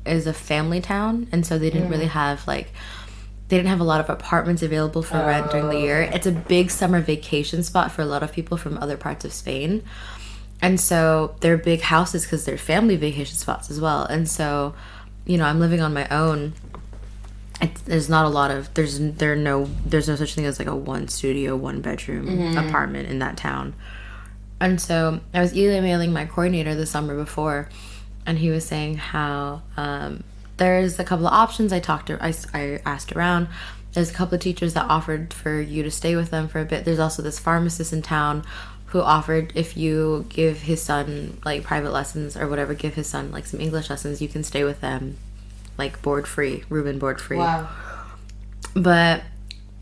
is a family town, and so they didn't really have they didn't have a lot of apartments available for rent during the year. It's a big summer vacation spot for a lot of people from other parts of Spain, and so they're big houses because they're family vacation spots as well. And so, you know, I'm living on my own. There's not a lot of there's no such thing as like a 1 studio 1 bedroom apartment in that town. And so I was emailing my coordinator the summer before, and he was saying how there's a couple of options. I asked around. There's a couple of teachers that offered for you to stay with them for a bit. There's also this pharmacist in town who offered, if you give his son like private lessons or whatever, give his son like some English lessons, you can stay with them like board free. Wow. But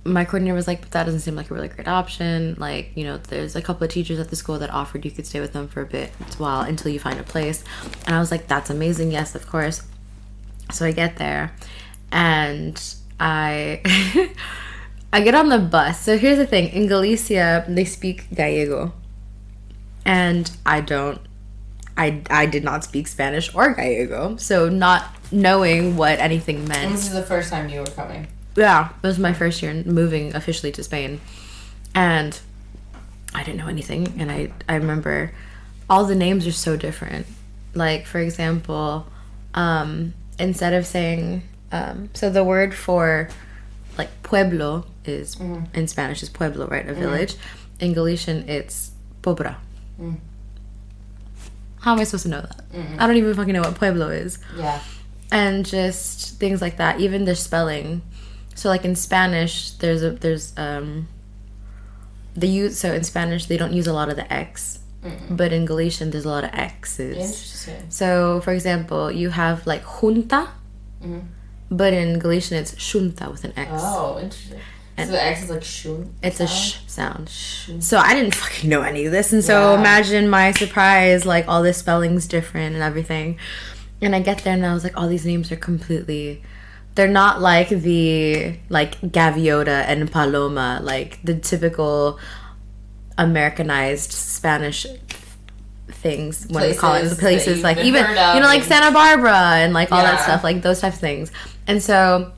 my coordinator was like, but that doesn't seem like a really great option. Like, you know, there's a couple of teachers at the school that offered you could stay with them for a bit while until you find a place. And I was like, that's amazing. Yes, of course. So I get there and I I get on the bus. So here's the thing. In Galicia, they speak Gallego. And I did not speak Spanish or Gallego. So not knowing what anything meant.
And this is the first time you were coming.
Yeah, it was my first year moving officially to Spain. And I didn't know anything. And I remember all the names are so different. Like, for example, instead of saying... so the word for, like, pueblo is... in Spanish is pueblo, right? A village. In Galician, it's pobra. How am I supposed to know that? I don't even fucking know what pueblo is.
Yeah.
And just things like that. Even their spelling. So like in Spanish, so in Spanish they don't use a lot of the X, but in Galician there's a lot of X's.
Interesting.
So for example, you have like junta, but in Galician it's xunta with an X.
Oh, interesting. And so the X is like shun.
It's a sh sound. Shun. So I didn't fucking know any of this, and so imagine my surprise, like all this spelling's different and everything. And I get there and I was like, all these names are completely... They're not like the, like, Gaviota and Paloma, like the typical Americanized Spanish things when we call it the places, like even, you know, like Santa Barbara and like all that stuff, like those types of things. And so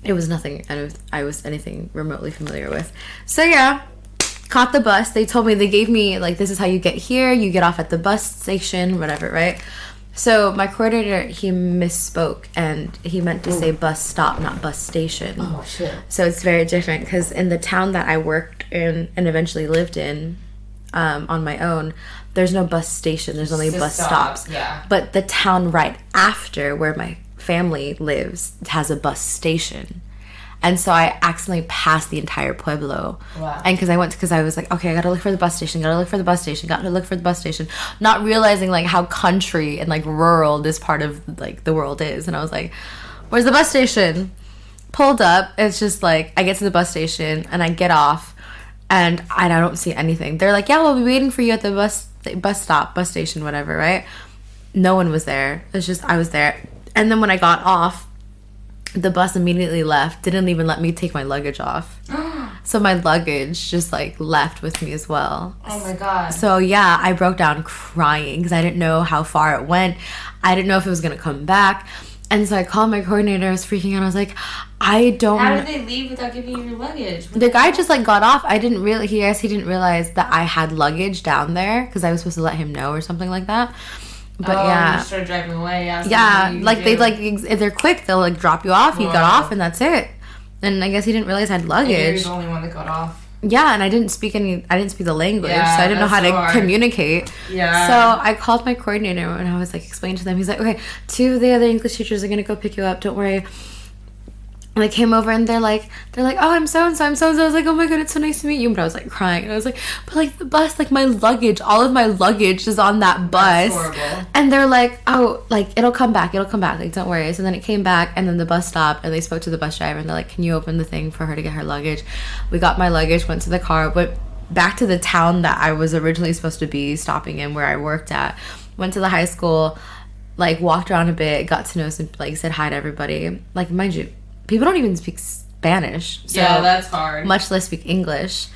it was nothing I was anything remotely familiar with. So yeah, caught the bus. They told me, they gave me, like, this is how you get here. You get off at the bus station, whatever, right? So my coordinator, he misspoke, and he meant to say bus stop, not bus station.
Oh, shit.
So it's very different, because in the town that I worked in and eventually lived in on my own, there's no bus station. There's only bus stops.
Yeah.
But the town right after where my family lives has a bus station. And so I accidentally passed the entire pueblo.
Wow.
And because I was like, okay, I gotta look for the bus station, not realizing like how country and like rural this part of like the world is. And I was like, where's the bus station? Pulled up. It's just like, I get to the bus station and I get off and I don't see anything. They're like, yeah, we'll be waiting for you at the bus station, whatever, right? No one was there. It's just, I was there. And then when I got off, the bus immediately left. Didn't even let me take my luggage off. So my luggage just like left with me as well.
Oh my God.
So yeah, I broke down crying because I didn't know how far it went. I didn't know if it was going to come back. And so I called my coordinator. I was freaking out. I was like, I don't...
How did they leave without giving you your luggage?
The guy just like got off. He didn't realize that I had luggage down there because I was supposed to let him know or something like that. But yeah,
you started driving away.
Yeah, like they like if they're quick, they'll like drop you off. You got off, and that's it. And I guess he didn't realize I had luggage.
And you were the only one that got off.
Yeah, and I didn't speak the language, so I didn't know how to communicate.
Yeah.
So I called my coordinator and I was like explaining to them. He's like, okay, 2 of the other English teachers are gonna go pick you up. Don't worry. And they came over and they're like, oh, I'm so and so. I was like, oh my God, it's so nice to meet you. But I was like crying. And I was like, but like the bus, like my luggage, all of my luggage is on that bus.
That's horrible.
And they're like, oh, like it'll come back. Like, don't worry. So then it came back and then the bus stopped and they spoke to the bus driver and they're like, can you open the thing for her to get her luggage? We got my luggage, went to the car, went back to the town that I was originally supposed to be stopping in where I worked at. Went to the high school, like walked around a bit, got to know some, like said hi to everybody. Like, mind you, people don't even speak Spanish. So
yeah, that's hard.
Much less speak English.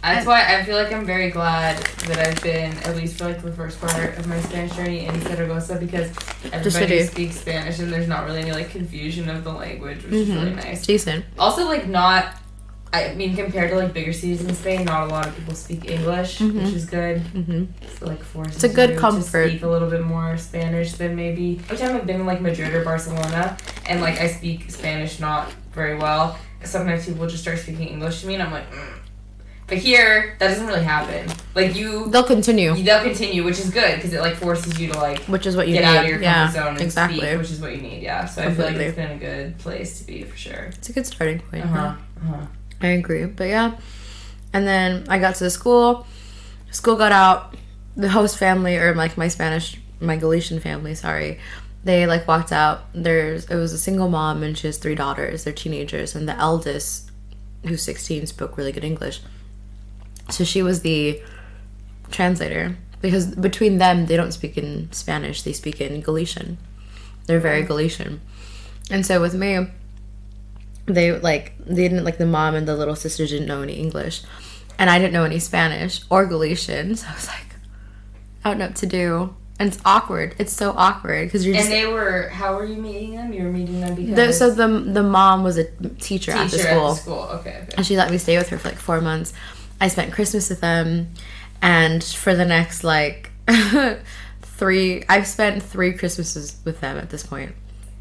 That's why I feel like I'm very glad that I've been, at least for like the first part of my Spanish journey in Zaragoza, because everybody speaks Spanish and there's not really any like confusion of the language, which is really nice.
Decent.
Also, like compared to like bigger cities in Spain, not a lot of people speak English, which is good. So like forces
it's a good
you
comfort.
to speak a little bit more Spanish than maybe. Every time I've been in like Madrid or Barcelona, and like I speak Spanish not very well, sometimes people just start speaking English to me, and I'm like, But here, that doesn't really happen. Like they'll continue, which is good because it like forces you to like,
which is what you
get
need.
out of your comfort zone and
exactly.
speak, which is what you need. Yeah, so completely. I feel like it's been a good place to be for sure.
It's a good starting point. I agree, but yeah. And then I got to the school. School got out. The host family, or like my Galician family, sorry, they like walked out. It was a single mom and she has 3 daughters. They're teenagers, and the eldest, who's 16, spoke really good English. So she was the translator, because between them they don't speak in Spanish, they speak in Galician. They're very Galician. And so with me, they didn't, like, the mom and the little sister didn't know any English, and I didn't know any Spanish or Galician, so I was like, I don't know what to do. And it's awkward. It's so awkward because you're just. And
how were you meeting them? You were meeting them because.
The mom was a teacher at the school.
Okay.
And she let me stay with her for like 4 months. I spent Christmas with them, and for the next like I've spent 3 Christmases with them at this point.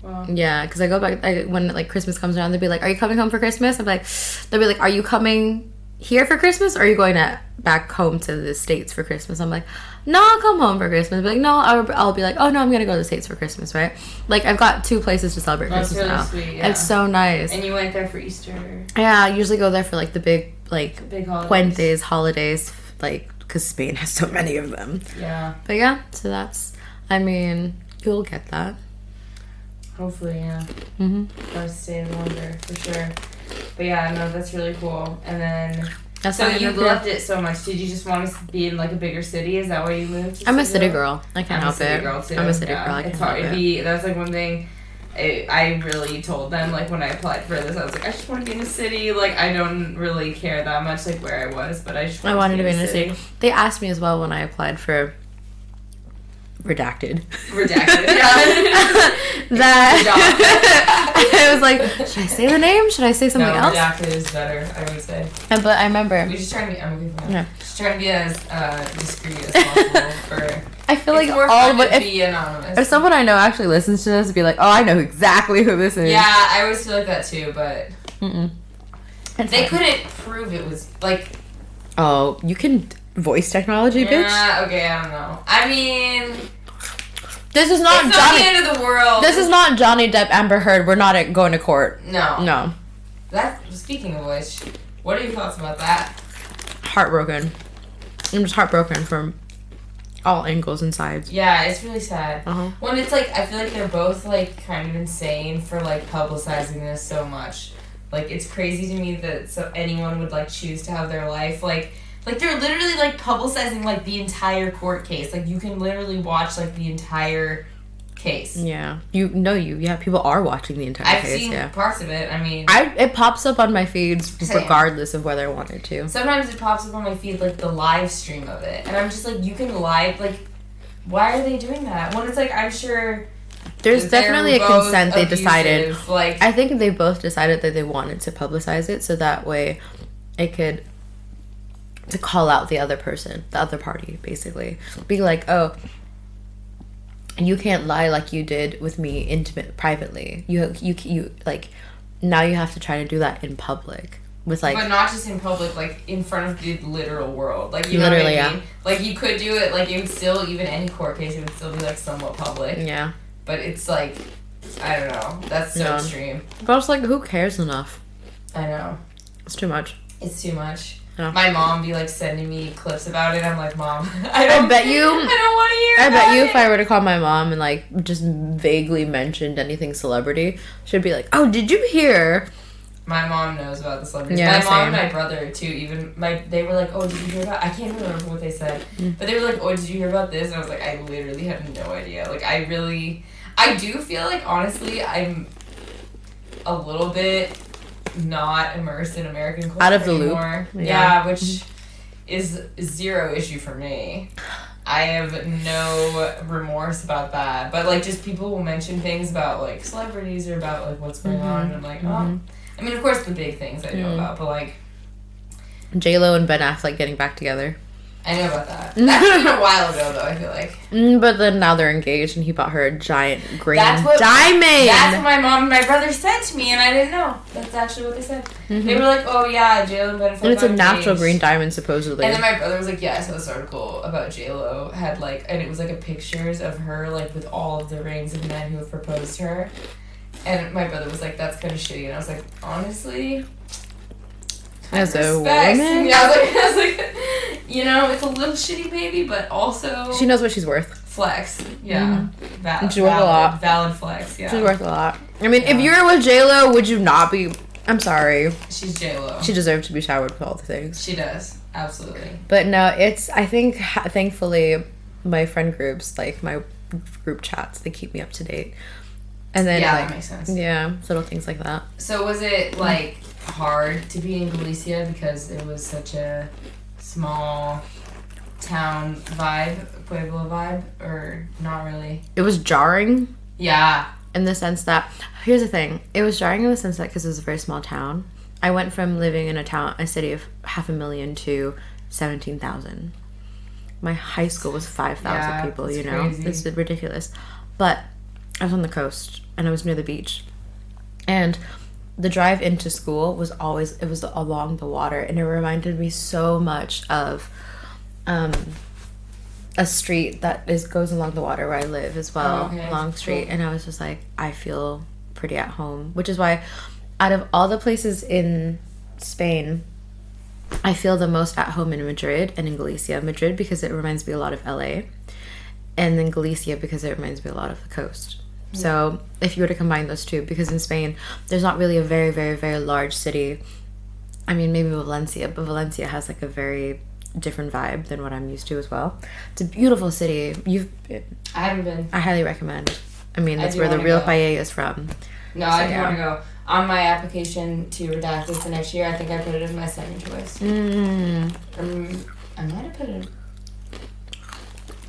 Wow.
Yeah, because I go back when like Christmas comes around, they'll be like, "Are you coming home for Christmas?" They'll be like, "Are you coming here for Christmas, or are you going back home to the States for Christmas?" I'm like, "No, I'll come home for Christmas." But like, no, I'll be like, "Oh no, I'm gonna go to the States for Christmas," right? Like, I've got 2 places to celebrate Christmas
really
now.
Sweet, yeah.
It's so nice.
And you went there for Easter.
Yeah, I usually go there for like the big
holidays.
holidays, like because Spain has so many of them.
Yeah.
But yeah, so that's. I mean, you'll get that.
Hopefully, yeah. Gotta stay longer for sure. But yeah, no, that's really cool. And then. So you loved it so much. Did you just want to be in like a bigger city? Is that why you moved?
I'm a city girl. I can't help it.
I'm a city girl too.
I'm a city girl. I can't help it.
That's like one thing I really told them, like when I applied for this, I was like, I just want to be in a city. Like, I don't really care that much like where I was, but I just wanted to be in a city.
They asked me as well when I applied for Redacted.
Yeah.
I was like, should I say the name? Should I say something else?
Redacted is better, I would say.
But I remember.
We just trying to be. I'm okay for that. Yeah. Just trying to be as discreet as possible.
I feel like if someone I know actually listens to this, it'd be like, oh, I know exactly who this is.
Yeah, I always feel like that too, but they couldn't prove it was like.
Oh, you can voice technology, bitch.
Yeah, okay, I don't know. I mean,
this is not
Johnny. Not the end of the world.
This is not Johnny Depp, Amber Heard. We're not going to court.
No. Speaking of which, what are your thoughts about that?
Heartbroken. I'm just heartbroken from all angles and sides.
Yeah, it's really sad. When it's like, I feel like they're both like kind of insane for like publicizing this so much. Like, it's crazy to me that anyone would like choose to have their life like they're literally like publicizing like the entire court case. Like, you can literally watch like the entire case.
Yeah, people are watching the entire case.
I've seen parts of it. I mean,
it pops up on my feeds regardless of whether I want it to.
Sometimes it pops up on my feed like the live stream of it, and I'm just like, you can live, like, why are they doing that? When it's like, I'm sure
there's definitely a consent. They decided,
like,
I think they both decided that they wanted to publicize it so that way it could to call out the other person, the other party, basically be like, oh, you can't lie like you did with me privately. You like, now you have to try to do that in public with like,
but not just in public, like in front of the literal world. Like, you
literally,
know what I mean? Like, you could do it, like, it would still, even any court case, it would still be like somewhat public.
Yeah.
But it's like, I don't know. That's so extreme.
But it's like, who cares enough?
I know.
It's too much.
It's too much. My mom be like sending me clips about it. I'm like, Mom,
I bet you.
I don't want to hear.
I bet you, if I were to call my mom and like just vaguely mentioned anything celebrity, she'd be like, "Oh, did you hear?"
My mom knows about the celebrities.
Yeah,
my mom and my brother too. Even they were like, "Oh, did you hear about?" I can't remember what they said, but they were like, "Oh, did you hear about this?" And I was like, I literally have no idea. Like, I do feel like, honestly, I'm a little bit not immersed in American culture
out of the
anymore.
Loop.
Yeah, which is zero issue for me. I have no remorse about that. But like, just people will mention things about like celebrities or about like what's going on, and I'm like, oh. I mean, of course, the big things I know about, but like
J-Lo and Ben Affleck getting back together.
I know about that. That's been a while ago, though, I feel like.
But then now they're engaged, and he bought her a giant green diamond.
That's what my mom and my brother said to me, and I didn't know. That's actually what they said. They were like, "Oh yeah, J-Lo and Ben Affleck."
And it's a natural green diamond, supposedly.
And then my brother was like, "Yeah, I saw this article about J-Lo had like, and it was like a pictures of her like with all of the rings of men who have proposed to her." And my brother was like, "That's kind of shitty," and I was like, "Honestly."
As a woman?
Yeah, I was like, you know, it's a little shitty maybe, but also...
She knows what she's worth.
Flex. Yeah.
She's worth a lot.
Valid flex, yeah.
She's worth a lot. I mean, if you were with J-Lo, would you not be... I'm sorry.
She's J-Lo.
She deserves to be showered with all the things.
She does. Absolutely.
But no, I think, thankfully, my friend groups, like my group chats, they keep me up to date. And then,
yeah, that makes sense.
Yeah, little things like that.
So was it, like, hard to be in Galicia because it was such a small town vibe, Pueblo vibe, or not really?
It was jarring.
Yeah.
In the sense that, here's the thing, it was jarring in the sense that because it was a very small town. I went from living in a city of 500,000 to 17,000. My high school was 5,000 people, you know?
Crazy.
It's ridiculous. But I was on the coast and I was near the beach. And the drive into school was along the water, and it reminded me so much of a street that goes along the water where I live as well, Long Street. Cool. And I was just like, I feel pretty at home, which is why out of all the places in Spain, I feel the most at home in Madrid and in Galicia. Madrid because it reminds me a lot of LA, and then Galicia because it reminds me a lot of the coast. So if you were to combine those two, because in Spain there's not really a very, very, very large city. I mean, maybe Valencia, but Valencia has like a very different vibe than what I'm used to as well. It's a beautiful city.
I haven't been.
I highly recommend. I mean, that's where the real paella is from.
No, so, I do want to go. On my application to Redacted for next year, I think I put it as my second choice. I might have put it.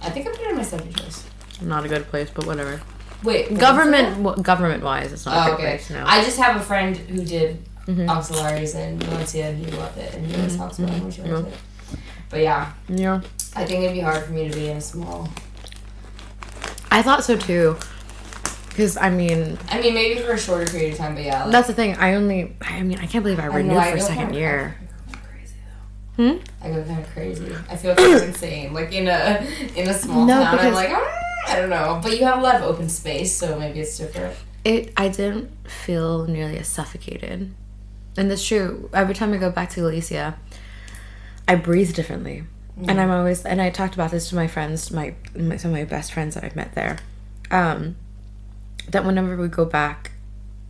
I think I put it in my second choice.
Not a good place, but whatever.
Wait,
government-wise, it's not a good place. No.
I just have a friend who did auxiliaries in Valencia, and he loved it, and he always talks about how much he loves it. But yeah, I think it'd be hard for me to be in a small.
I thought so too, because I mean,
maybe for a shorter period of time, but yeah. Like,
that's the thing. I can't believe I renewed for second year.
I go kind of crazy. I feel kind of insane, like in a small town. I'm like, I don't know, but you have a lot of open space, so maybe it's different.
I didn't feel nearly as suffocated. and that's true. Every time I go back to Galicia, I breathe differently. And I'm always, and I talked about this to my friends, some of my best friends that I've met there, that whenever we go back,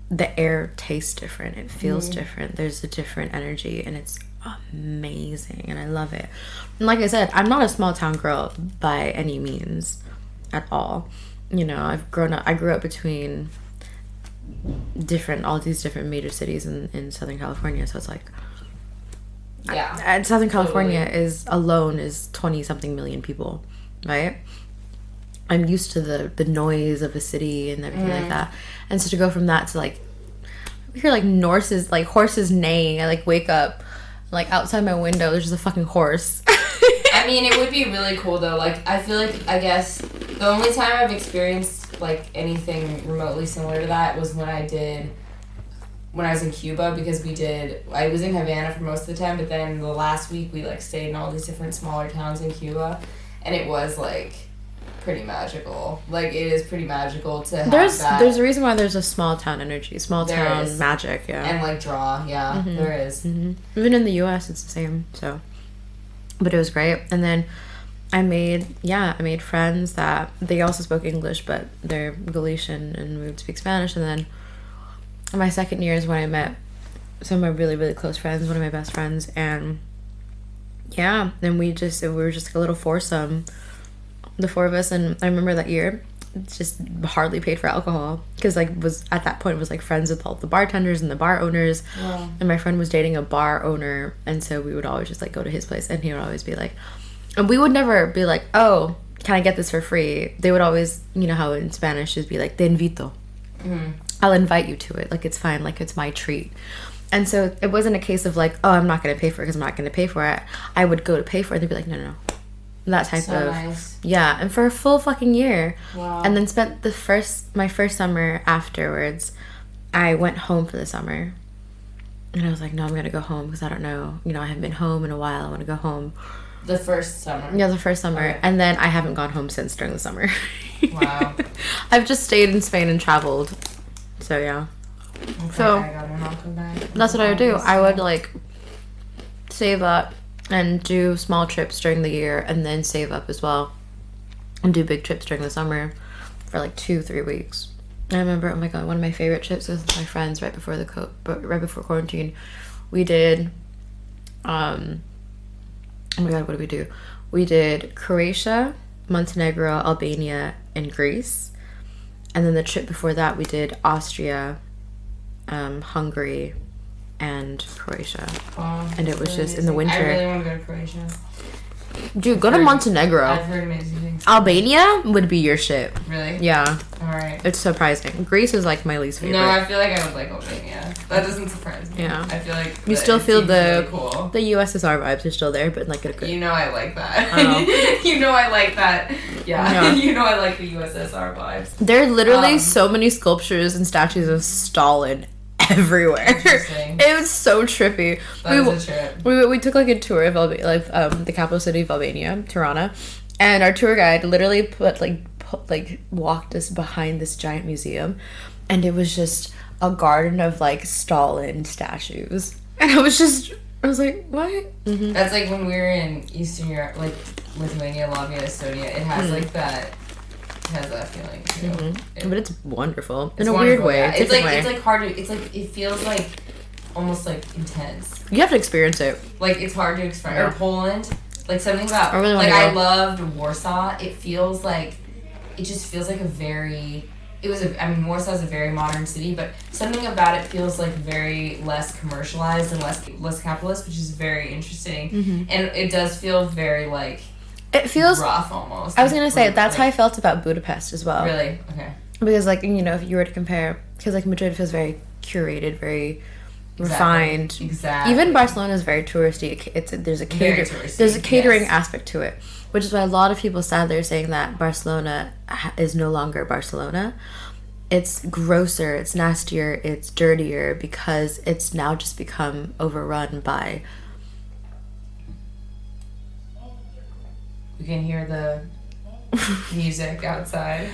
the air tastes different. It feels different. There's a different energy, and it's amazing, and I love it. And like I said, I'm not a small town girl by any means at all. You know, I grew up between all these different major cities in Southern California, so it's like, and Southern California is 20 something million people, right? I'm used to the noise of a city and everything like that, and so to go from that to like, I hear like horses neighing. I like wake up, like outside my window there's just a fucking horse.
I mean, it would be really cool though. Like, I feel like, I guess the only time I've experienced like anything remotely similar to that was when I was in Cuba, because I was in Havana for most of the time, but then the last week we like stayed in all these different smaller towns in Cuba, and it was like pretty magical. Like, it is pretty magical to have that.
There's a reason why there's a small town energy, small town magic,
and like draw, there is.
Even in the U.S. it's the same. So, but it was great. And then I made friends that they also spoke English, but they're Galician and we would speak Spanish. And then my second year is when I met some of my really, really close friends, one of my best friends, and then we were just like a little foursome, the four of us. And I remember that year just hardly paid for alcohol, because like at that point was like friends with all the bartenders and the bar owners. And my friend was dating a bar owner, and so we would always just like go to his place, and he would always be like, and we would never be like, oh, can I get this for free? They would always, you know how in Spanish it'd be like, te invito. I'll invite you to it. Like, it's fine. Like, it's my treat. And so it wasn't a case of like, oh, I'm not going to pay for it because I'm not going to pay for it. I would go to pay for it, and they'd be like, no. That type of.
Nice.
Yeah. And for a full fucking year.
Wow.
And then spent my first summer afterwards. I went home for the summer. And I was like, no, I'm going to go home because I don't know. You know, I haven't been home in a while. I want to go home.
The first summer?
Yeah, the first summer. Okay. And then I haven't gone home since during the summer.
Wow.
I've just stayed in Spain and traveled. So, yeah.
Okay, so, that's
what I would do. I would, like, save up and do small trips during the year, and then save up as well and do big trips during the summer for, like, 2-3 weeks. I remember, oh, my God, one of my favorite trips was with my friends right before quarantine. We did, oh, my God, what did we do? We did Croatia, Montenegro, Albania, and Greece. And then the trip before that, we did Austria, Hungary, and Croatia. And it was just in the winter.
I really want to go to Croatia.
Dude, go to Montenegro.
I've heard amazing things.
Albania would be your shit.
Really?
Yeah.
Alright.
It's surprising. Greece is like my least favorite.
No, I feel like I would like Albania. That doesn't surprise me.
Yeah.
I feel like
you still feel
really cool.
The USSR vibes are still there, but like a good.
You know I like that. You know I like that. Yeah. You know I like the USSR vibes.
There are literally so many sculptures and statues of Stalin everywhere. It was so trippy.
That was a trip.
We took like a tour of the capital city of Albania, Tirana, and our tour guide literally walked us behind this giant museum, and it was just a garden of like Stalin statues, and I was like, what? Mm-hmm.
That's like when we were in Eastern Europe, like Lithuania, Latvia, Estonia. It has like that. Has that feeling too.
Mm-hmm. But it's wonderful in a weird way.
Yeah. It's like hard to. It's like it feels like almost like intense.
You have to experience it.
Like it's hard to experience. Yeah. Or Poland, like something about.
I
loved Warsaw. It feels like, it just feels like a very. Warsaw's a very modern city, but something about it feels like very less commercialized and less capitalist, which is very interesting. Mm-hmm. And it does feel very like.
It feels
rough almost.
I was gonna say that's how I felt about Budapest as well.
Really? Okay.
Because if you were to compare, because Madrid feels very curated, very refined.
Exactly.
Even Barcelona is very touristy. There's a catering aspect to it, which is why a lot of people sadly are saying that Barcelona is no longer Barcelona. It's grosser, it's nastier, it's dirtier because it's now just become overrun by.
You can hear the music outside.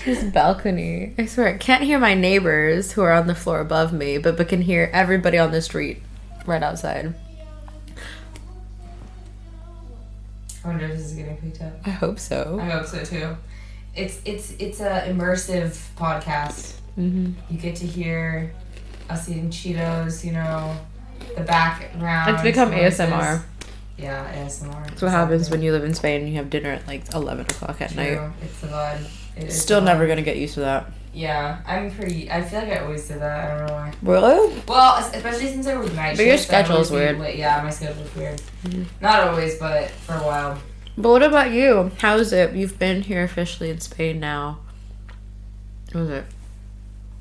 His balcony. I swear, I can't hear my neighbors who are on the floor above me, but can hear everybody on the street right outside.
I wonder if this is getting picked up.
I hope so.
I hope so too. It's a immersive podcast.
Mm-hmm.
You get to hear us eating Cheetos, you know, the background.
It's become ASMR.
Yeah, ASMR.
That's what happens when you live in Spain and you have dinner at like 11 o'clock at night.
It's the vibe.
Still never gonna get used to that.
Yeah, I feel like I always do that. I don't know why.
Really?
Well, especially since I work night.
But your schedule's weird.
Yeah, my schedule's weird.
Mm-hmm.
Not always, but for a while.
But what about you? How's it? You've been here officially in Spain now. What was it?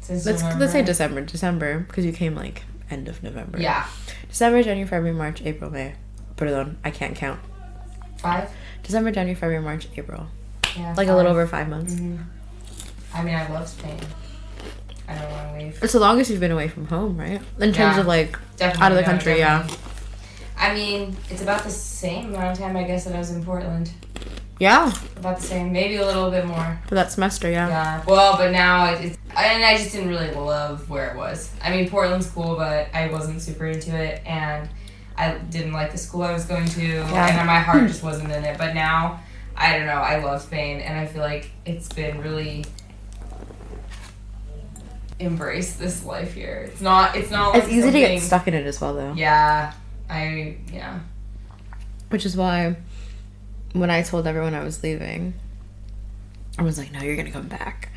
Since
let's say December, because you came like end of November.
Yeah.
December, January, February, March, April, May. Pardon, I can't count.
5?
December, January, February, March, April.
Yeah.
Like 5. A little over 5 months.
Mm-hmm. I mean, I love Spain. I don't want to leave.
It's the longest you've been away from home, right? In terms of like definitely, out of the country,
definitely. Yeah. I mean, it's about the same amount of time, I guess, that I was in Portland.
Yeah.
About the same, maybe a little bit more.
For that semester, yeah.
Yeah. Well, but now I just didn't really love where it was. I mean, Portland's cool, but I wasn't super into it, and I didn't like the school I was going to, and my heart just wasn't in it. But now, I don't know, I love Spain, and I feel like it's been really embrace this life here. It's not like
it's easy to get stuck in it as well, though.
Yeah.
Which is why when I told everyone I was leaving, I was like, no, you're gonna come back.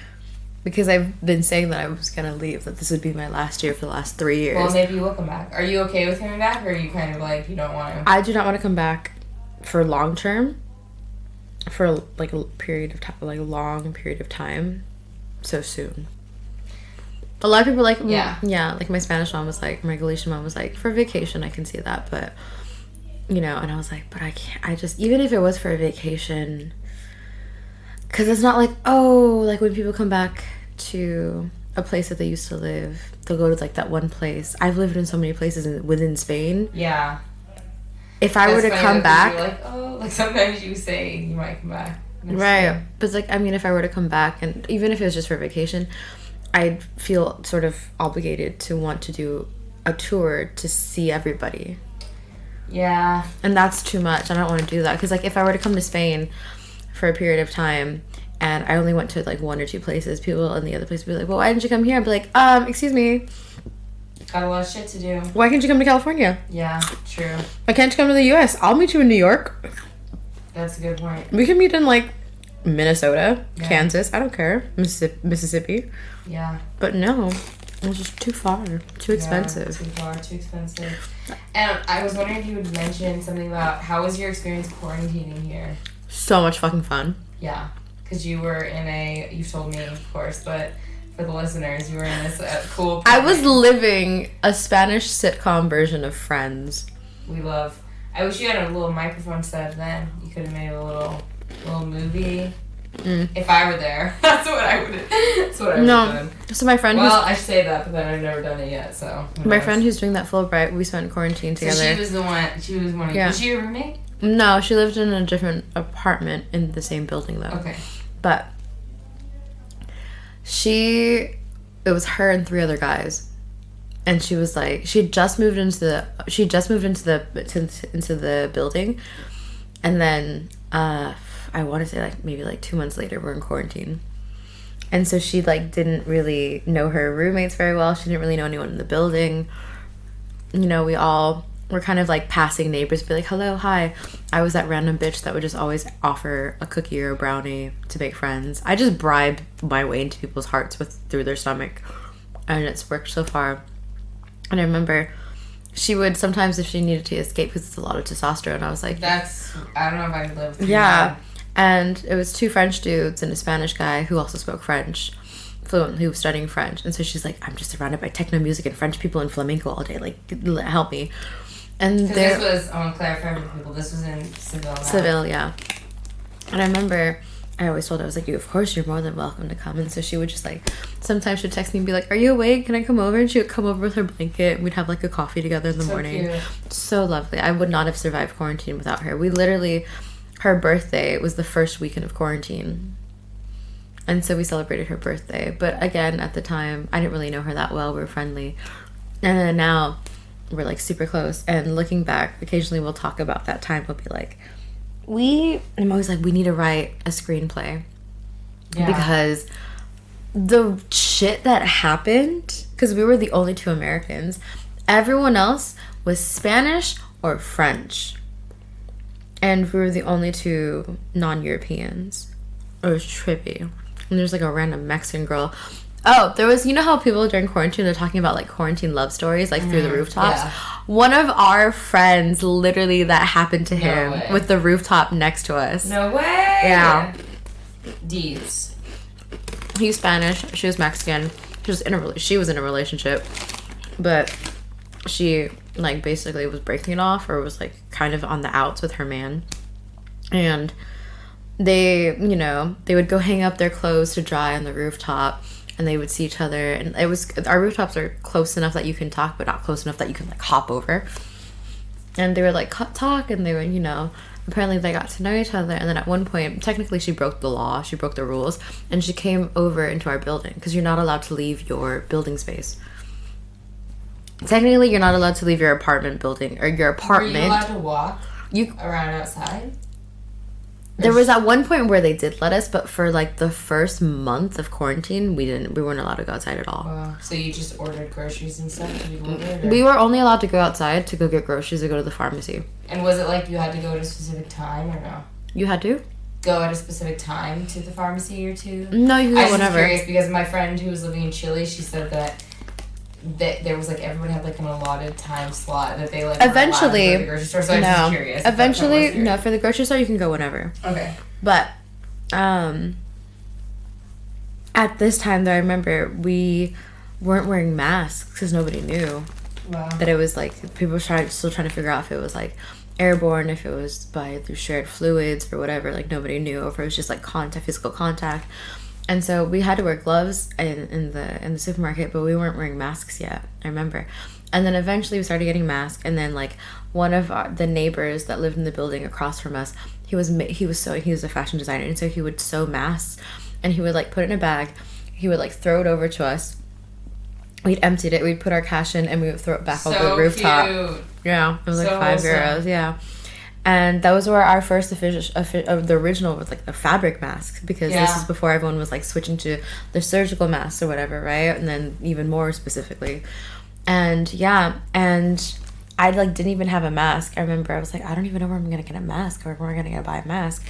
Because I've been saying that I was gonna leave, that this would be my last year for the last 3 years.
Well, maybe you will come back. Are you okay with coming back, or are you kind of like, you don't want to?
I do not want to come back for long term, for like a period of time, like a long period of time, so soon. A lot of people are like, yeah, like my Spanish mom was like, my Galician mom was like, for vacation, I can see that, but, you know, and I was like, but I can't, even if it was for a vacation, because it's not like, oh, like when people come back to a place that they used to live, they'll go to like that one place. I've lived in so many places within Spain.
Yeah.
If I were to come back.
You're like, oh, like sometimes you say you might come back.
Right. But it's like, I mean, if I were to come back, and even if it was just for vacation, I'd feel sort of obligated to want to do a tour to see everybody.
Yeah.
And that's too much. I don't want to do that. Because, like, if I were to come to Spain for a period of time and I only went to, like, 1 or 2 places, people in the other place would be like, well, why didn't you come here? I'd be like, excuse me.
Got a lot of shit to do.
Why can't you come to California?
Yeah, true.
Why can't you come to the U.S.? I'll meet you in New York.
That's a good point.
We can meet in, like, Minnesota, Kansas. I don't care. Mississippi.
Yeah.
But no, it's just too far. Too expensive.
Too far. Too expensive. And I was wondering if you would mention something about how was your experience quarantining here?
So much fucking fun.
Yeah. Because you were you've told me, of course, but for the listeners, you were in this cool
I was living a Spanish sitcom version of Friends.
I wish you had a little microphone set then. You could have made a little movie. If I were there, that's what I would have done.
So my friend
I say that, but then I've never done it yet, so.
My friend who's doing that Fulbright, we spent quarantine together.
So she was one of you. Was she your roommate?
No, she lived in a different apartment in the same building, though.
Okay.
But it was her and 3 other guys. And she was like, she had just moved into the building. And then, I want to say like maybe like 2 months later, we're in quarantine. And so she like didn't really know her roommates very well. She didn't really know anyone in the building. You know, we all were kind of like passing neighbors, be like, hello, hi. I was that random bitch that would just always offer a cookie or a brownie to make friends. I just bribe my way into people's hearts through their stomach. And it's worked so far. And I remember she would sometimes, if she needed to escape, because it's a lot of testosterone, I was like,
I don't know if I could live through
that. And it was 2 French dudes and a Spanish guy who also spoke French fluently, who was studying French. And so she's like, I'm just surrounded by techno music and French people and flamenco all day. Like, help me. And
this was, I want to clarify for people, this was in Seville.
Seville, yeah. And I remember I always told her, I was like, of course you're more than welcome to come. And so she would just like, sometimes she'd text me and be like, are you awake? Can I come over? And she would come over with her blanket and we'd have like a coffee together in the morning.
Cute.
So lovely. I would not have survived quarantine without her. We literally, her birthday was the first weekend of quarantine. And so we celebrated her birthday. But again, at the time, I didn't really know her that well. We were friendly. And then now we're like super close. And looking back, occasionally we'll talk about that time. We'll be like, I'm always like, we need to write a screenplay. Yeah. Because the shit that happened, because we were the only 2 Americans, everyone else was Spanish or French. And we were the only 2 non-Europeans. It was trippy. And there's like a random Mexican girl. Oh, there was, you know how people during quarantine, they're talking about like quarantine love stories, like through the rooftops? Yeah. One of our friends, literally that happened to him with the rooftop next to us.
No way!
Yeah.
Deeds.
He's Spanish. She was Mexican. She was in a relationship. But she like basically was breaking it off, or was like kind of on the outs with her man. And they, you know, they would go hang up their clothes to dry on the rooftop, and they would see each other. And it was, our rooftops are close enough that you can talk, but not close enough that you can like hop over. And they would like talk, and they would, you know, apparently they got to know each other. And then at one point, technically she broke the law, she broke the rules, and she came over into our building, because you're not allowed to leave your building space. Technically, you're not allowed to leave your apartment building, or your apartment.
Were you allowed to walk around outside?
There was at one point where they did let us, but for like the first month of quarantine, we weren't allowed to go outside at all.
Wow. So you just ordered groceries and stuff?
We were only allowed to go outside to go get groceries or go to the pharmacy.
And was it like you had to go at a specific time or no?
You had to?
Go at a specific time to the pharmacy or two?
No, you could go whenever.
I was curious because my friend who was living in Chile, she said that there was like everyone had like an allotted time slot that they like
eventually
to go to the grocery store. So I was just curious.
Eventually, no, for the grocery store you can go whenever.
Okay.
But at this time though, I remember we weren't wearing masks because nobody knew.
Wow.
That it was like people were still trying to figure out if it was like airborne, if it was through shared fluids or whatever. Like nobody knew, or if it was just like physical contact. And so we had to wear gloves in the supermarket, but we weren't wearing masks yet, I remember. And then eventually we started getting masks, and then like one of the neighbors that lived in the building across from us, he was a fashion designer, and so he would sew masks, and he would like put it in a bag, he would like throw it over to us. We'd emptied it, we'd put our cash in, and we would throw it back over the rooftop. Cute. Yeah, it was like €5. Yeah. And that was where our first the original was like the fabric mask, because this is before everyone was like switching to the surgical masks or whatever, right? And then even more specifically. And I like didn't even have a mask. I remember I was like, I don't even know where I'm gonna get a mask, or where I'm gonna buy a mask.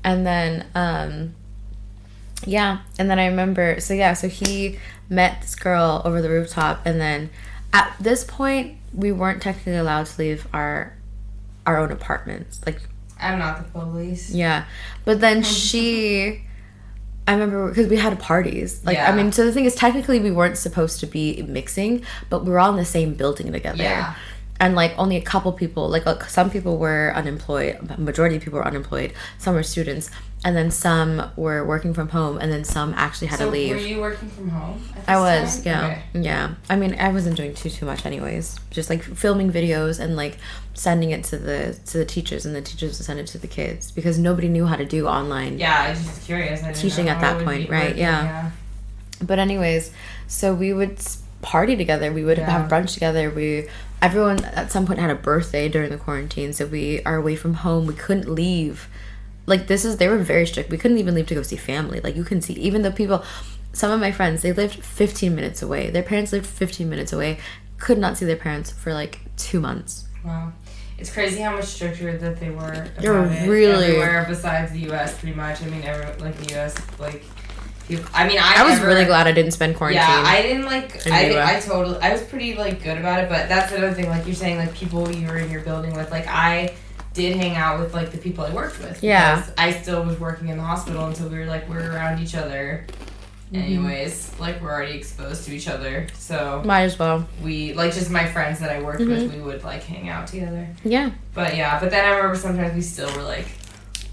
And then and then I remember so he met this girl over the rooftop, and then at this point we weren't technically allowed to leave our own apartments. Like,
I'm not the police.
Yeah. But then I remember, because we had parties. Like, I mean, so the thing is, technically we weren't supposed to be mixing, but we were all in the same building together.
Yeah.
And, like, only a couple people, like, some people were unemployed. Majority of people were unemployed. Some were students. And then some were working from home. And then some actually had to leave.
So were you working from home at this
I was,
time?
yeah.
Okay.
Yeah. I mean, I wasn't doing too much anyways. Just, like, filming videos and, like, sending it to the teachers. And the teachers would send it to the kids. Because nobody knew how to do online.
Yeah, I was just curious.
Teaching at that point, right? Yeah. But anyways, so we would party together. We would have brunch together. Everyone at some point had a birthday during the quarantine, so we are away from home. We couldn't leave. Like, they were very strict. We couldn't even leave to go see family. Like, you can see, even the people, some of my friends, they lived 15 minutes away. Their parents lived 15 minutes away. Could not see their parents for like 2 months.
Wow. It's crazy how much stricter that they were about
it really
everywhere besides the U.S. pretty much. I mean, the U.S. like.
I was really glad I didn't spend quarantine.
Yeah, I didn't like. I was pretty like good about it, but that's another thing. Like you're saying, like people you were in your building with. Like I did hang out with like the people I worked with.
Yeah.
Because I still was working in the hospital, and so we're around each other. Anyways, like we're already exposed to each other, so
might as well.
We like just my friends that I worked with. We would like hang out together.
Yeah.
But then I remember sometimes we still were like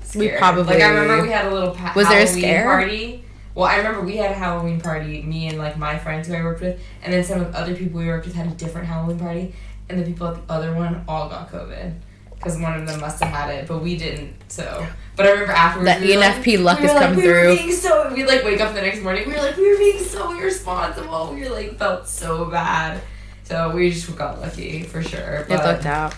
scared.
We probably
like I remember we had a little
was there a scare
party. Well, I remember we had a Halloween party, me and, like, my friends who I worked with, and then some of the other people we worked with had a different Halloween party, and the people at the other one all got COVID. because one of them must have had it, but we didn't. So, but I remember afterwards,
that ENFP luck has come through.
We like wake up the next morning. We were being so irresponsible. We like felt so bad. So we just got lucky for sure.
But, it looked out.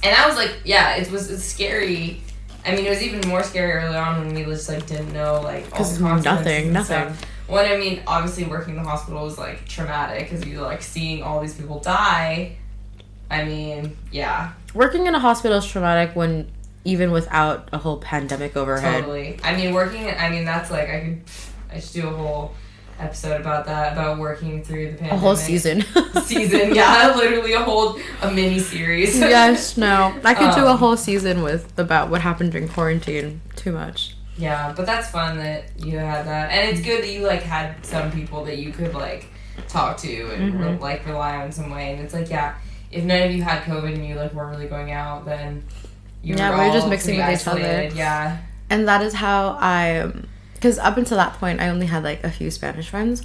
And I was like, yeah, it's scary. I mean, it was even more scary early on when we just like didn't know like all the consequences. Nothing. Well, I mean, obviously working in the hospital was like traumatic because you like seeing all these people die. I mean, yeah.
Working in a hospital is traumatic when even without a whole pandemic overhead.
Totally. I mean, that's like I should do a whole episode about that, about working through the pandemic.
A whole season.
Yeah, literally a mini series.
Yes, no. I could do a whole season about what happened during quarantine. Too much.
Yeah, but that's fun that you had that. And it's good that you like had some people that you could like talk to and like rely on in some way. And it's like, yeah, if none of you had COVID and you like weren't really going out, then we were just mixing with isolated. Each other. Yeah. And
that is how because up until that point, I only had like a few Spanish friends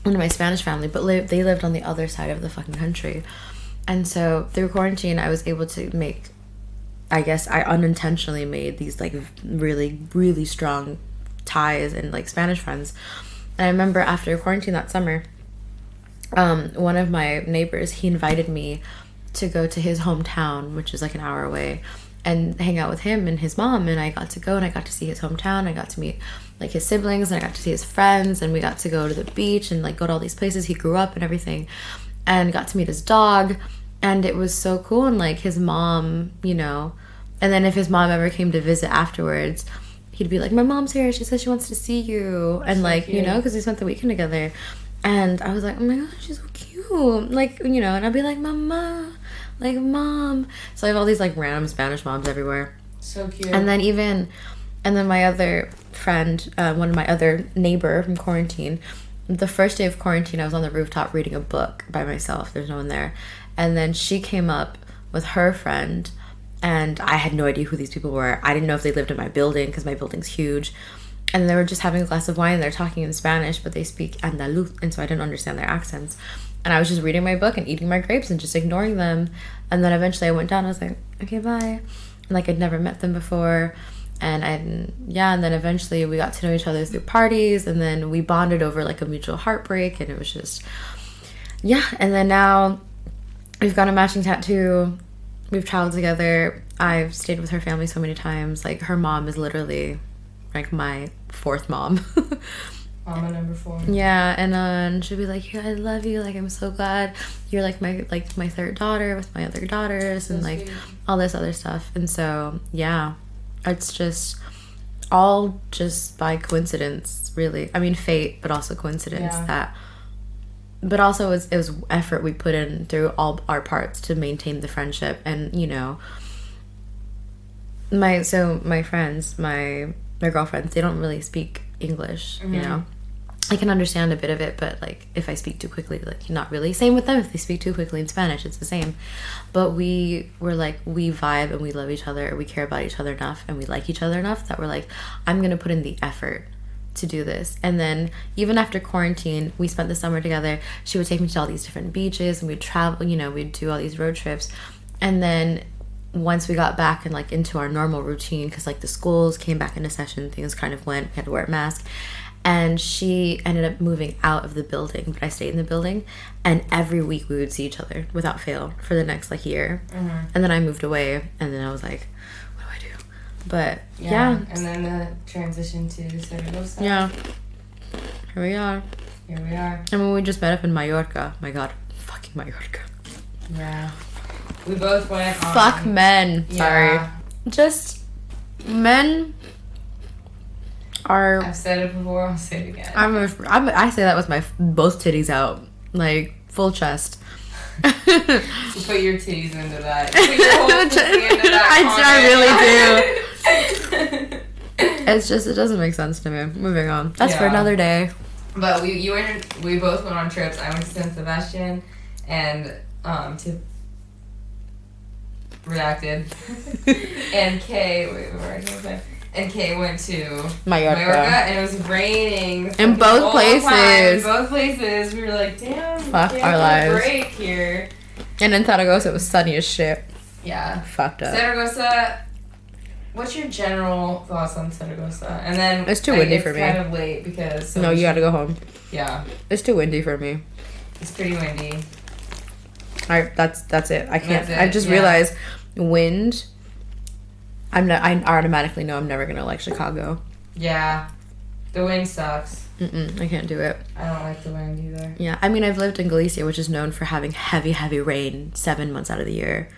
in my Spanish family, but they lived on the other side of the fucking country. And so through quarantine, I was able to make, I guess I unintentionally made these like really, really strong ties and like Spanish friends. And I remember after quarantine that summer, one of my neighbors, he invited me to go to his hometown, which is like an hour away, and hang out with him and his mom. And I got to go and I got to see his hometown. I got to meet like his siblings and I got to see his friends, and we got to go to the beach and like go to all these places he grew up and everything, and got to meet his dog. And it was so cool. And like his mom, you know, and then if his mom ever came to visit afterwards, he'd be like, my mom's here, she says she wants to see you. And so like cute. You know, because we spent the weekend together. And I was like, oh my gosh, she's so cute. Like, you know, and I'd be like, mama, like, mom. So I have all these like random Spanish moms everywhere.
So cute.
And then my other friend, one of my other neighbor from quarantine, the first day of quarantine, I was on the rooftop reading a book by myself. There's no one there. And then she came up with her friend, and I had no idea who these people were. I didn't know if they lived in my building because my building's huge. And they were just having a glass of wine and they're talking in Spanish, but they speak Andaluz, and so I didn't understand their accents. And I was just reading my book and eating my grapes and just ignoring them. And then eventually I went down, I was like, okay, bye. And like I'd never met them before. And then eventually we got to know each other through parties, and then we bonded over like a mutual heartbreak, and it was just, yeah. And then now we've got a matching tattoo. We've traveled together. I've stayed with her family so many times. Like her mom is literally like my fourth mom.
Mama number 4.
Yeah, and she'll be like, yeah, I love you. Like, I'm so glad you're like my third daughter with my other daughters, and like all this other stuff. And so yeah, it's just all just by coincidence, really. I mean, fate, but also coincidence. Yeah. But also it was effort we put in through all our parts to maintain the friendship. And you know, my friends, my girlfriends, they don't really speak English. You know, I can understand a bit of it, but like if I speak too quickly, like not really. Same with them. If they speak too quickly in Spanish, it's the same. But we were like, we vibe and we love each other, we care about each other enough, and we like each other enough that we're like, I'm gonna put in the effort to do this. And then even after quarantine, we spent the summer together. She would take me to all these different beaches, and we'd travel, you know, we'd do all these road trips. And then once we got back and like into our normal routine, because like the schools came back into session, things kind of went, we had to wear a mask, and she ended up moving out of the building, but I stayed in the building, and every week we would see each other without fail for the next like year. And then I moved away, and then I was like, what do I do? But yeah.
And then the transition to Zaragoza.
Yeah. Here we are. And when we just met up in Mallorca, my god, fucking Mallorca.
Yeah. We both went on.
Fuck men. Yeah. Sorry. Just men are.
I've said it before, I'll say it again.
I say that with my both titties out, like full chest.
You put your titties into that. You put your whole titty into that.
I really do. It's just, it doesn't make sense to me. Moving on. That's for another day.
But we both went on trips. I went to San Sebastian and to redacted. And Kay went to Mallorca, and it was raining
in both places.
Both places, we were like, damn,
fuck our lives.
Break here.
And in Zaragoza, it was sunny as shit.
Yeah.
Fucked up.
Zaragoza, what's your general thoughts on Zaragoza? And then
it's too windy for me.
It's kind of late because...
No, you gotta go home.
Yeah.
It's too windy for me.
It's pretty windy.
Alright, that's it. I can't... I just realized wind... I automatically know I'm never gonna like Chicago.
Yeah. The wind sucks.
I can't do it.
I don't like the wind either.
Yeah, I mean, I've lived in Galicia, which is known for having heavy, heavy rain 7 months out of the year.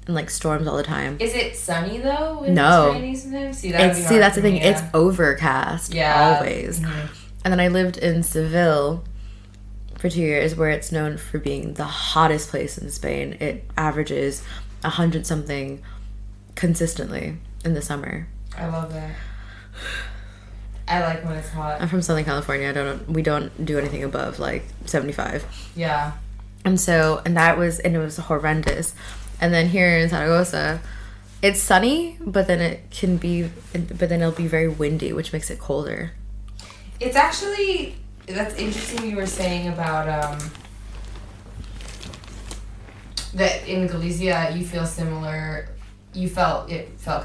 And, like, storms all the time.
Is it sunny, though, when
no.
it's raining sometimes? See,
that's the thing. Yeah. It's overcast.
Yeah.
Always. Mm-hmm. And then I lived in Seville for 2 years, where it's known for being the hottest place in Spain. It averages 100-something consistently in the summer.
I love that. I like when it's hot.
I'm from Southern California. We don't do anything above like 75.
Yeah.
And it was horrendous. And then here in Zaragoza, it's sunny, but then it'll be very windy, which makes it colder.
It's actually, that's interesting you were saying about that in Galicia you feel similar. It felt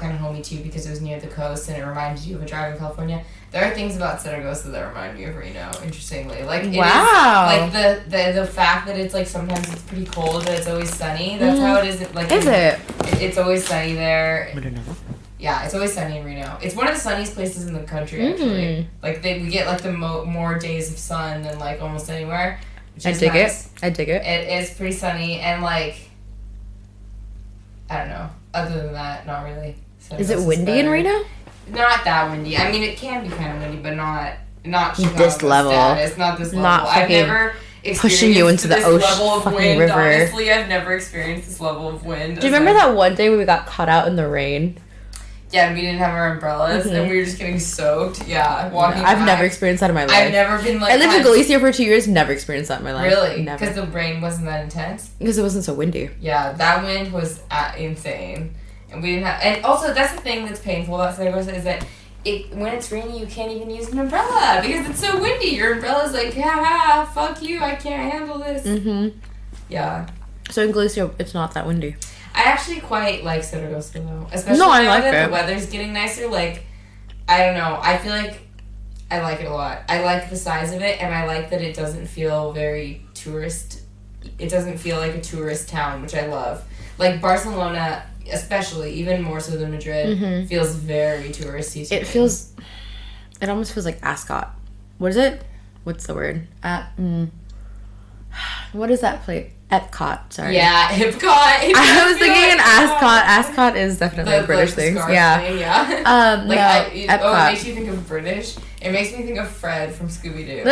kind of homey too because it was near the coast and it reminded you of a drive in California. There are things about Zaragoza that remind me of Reno, interestingly. Like,
wow.
It is, like, the fact that it's, like, sometimes it's pretty cold, but it's always sunny. That's how it is. Like,
is it?
It's always sunny there.
I don't know.
Yeah, it's always sunny in Reno. It's one of the sunniest places in the country, actually. Like, we get, like, the more days of sun than, like, almost anywhere, which is nice.
I dig it.
It is pretty sunny, and, like, I don't know. Other than that, not really.
Is it windy in Reno?
Not that windy. I mean, it can be kind of windy, but not Chicago
this level.
Status. Not this level.
I've
never experienced
pushing you into the ocean,
level of wind.
river.
Honestly, I've never experienced this level of wind.
Do you remember that one day when we got caught out in the rain?
Yeah, and we didn't have our umbrellas, and we were just getting soaked. Yeah, walking.
I've never experienced that in my life.
I've never been like.
I lived in Galicia for 2 years. Never experienced that in my life.
Really?
Never.
Because the rain wasn't that intense.
Because it wasn't so windy.
Yeah, that wind was insane, and we didn't have. And also, that's the thing that's painful about Zaragoza is that. When it's raining, you can't even use an umbrella because it's so windy. Your umbrella's like, fuck you, I can't handle this. Mm-hmm. Yeah.
So in Galicia, it's not that windy.
I actually quite like Zaragoza though, especially now that the weather's getting nicer. Like, I don't know, I feel like I like it a lot. I like the size of it, and I like that it doesn't feel very tourist. It doesn't feel like a tourist town, which I love. Like Barcelona. Especially, even more so than Madrid, feels very touristy to me.
It almost feels like Ascot. What is it? What's the word? What is that place? Epcot, sorry.
Yeah, Epcot.
I was thinking an Ascot. Ascot is definitely a British thing. Yeah.
Thing, yeah.
Epcot.
It makes you think of British. It makes me think of Fred from Scooby-Doo.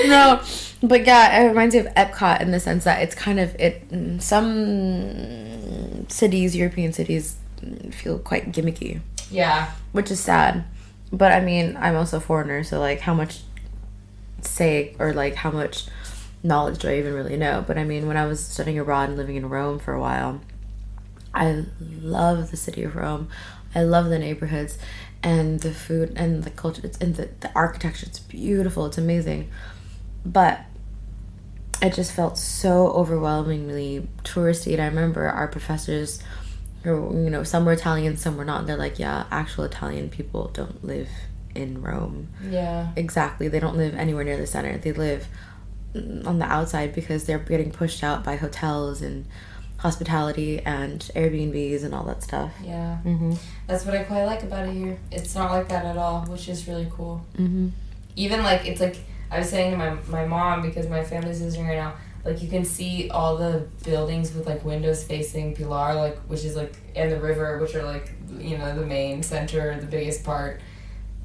No. But yeah, it reminds me of Epcot in the sense that it's kind of some cities, European cities, feel quite gimmicky.
Yeah.
Which is sad. But I mean, I'm also a foreigner, so like how much how much knowledge do I even really know? But I mean, when I was studying abroad and living in Rome for a while, I love the city of Rome. I love the neighborhoods and the food and the culture. And the architecture. It's beautiful. It's amazing. But it just felt so overwhelmingly touristy. And I remember our professors, some were Italian, some were not. And they're like, yeah, actual Italian people don't live in Rome.
Yeah.
Exactly. They don't live anywhere near the center. They live on the outside because they're getting pushed out by hotels and hospitality and Airbnbs and all that stuff.
Yeah. Mm-hmm. That's what I quite like about it here. It's not like that at all, which is really cool. Mm-hmm. Even it's like, I was saying to my mom, because my family's visiting right now, like, you can see all the buildings with, like, windows facing Pilar, like, which is, like, and the river, which are, like, the main center, the biggest part,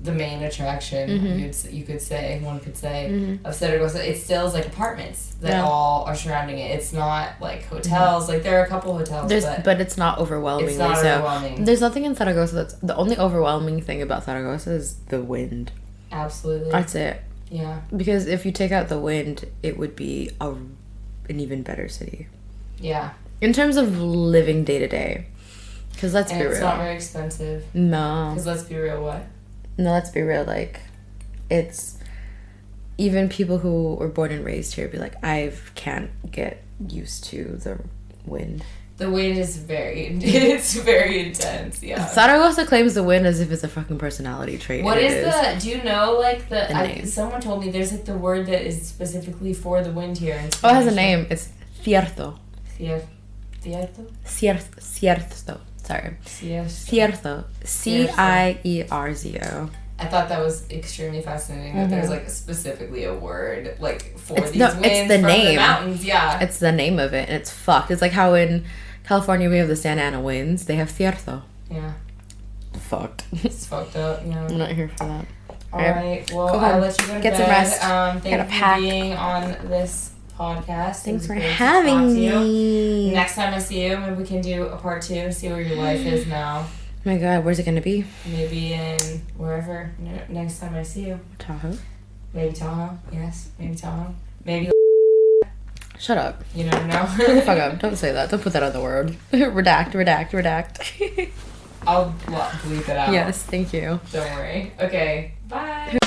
the main attraction, one could say, of Zaragoza. It still is, like, apartments that all are surrounding it. It's not, like, hotels. Like, there are a couple hotels,
but it's not overwhelmingly.
It's not overwhelming.
There's nothing in Zaragoza the only overwhelming thing about Zaragoza is the wind.
Absolutely.
That's it.
Yeah.
Because if you take out the wind, it would be an even better city.
Yeah.
In terms of living day to day. Because let's be real.
It's not very expensive.
No.
Because let's be real, what?
No, let's be real. Like, it's... Even people who were born and raised here be like, I can't get used to the wind.
The wind is it's very intense, yeah.
Zaragoza claims the wind as if it's a fucking personality trait.
What is do you know, like, someone told me there's, like, the word that is specifically for the wind here. In
it has a name. It's cierto.
Cierto?
Cierto. Sorry. Cierto. Cierzo.
I thought that was extremely fascinating that there's, like, specifically a word, like, for these winds
it's the
from
name.
The mountains, yeah.
It's the name of it, and it's fucked. It's like how in California we have the Santa Ana winds. They have cierto.
Yeah.
Fucked.
It's fucked up, yeah.
I'm not here for that.
Alright, well, I'll let you go to
Get
bed.
some rest.
Thank you for being on this podcast.
Thanks for having me.
Next time I see you, maybe we can do a part 2, see where your life is now.
Oh my god, where's it gonna be?
Maybe in wherever next time I see you.
Tahoe?
Maybe Tahoe, yes. Maybe Tahoe. Maybe.
Shut up.
You never know.
Fuck up. Don't say that. Don't put that on the word. Redact.
I'll bleep it out.
Yes, thank you.
Don't worry. Okay, bye.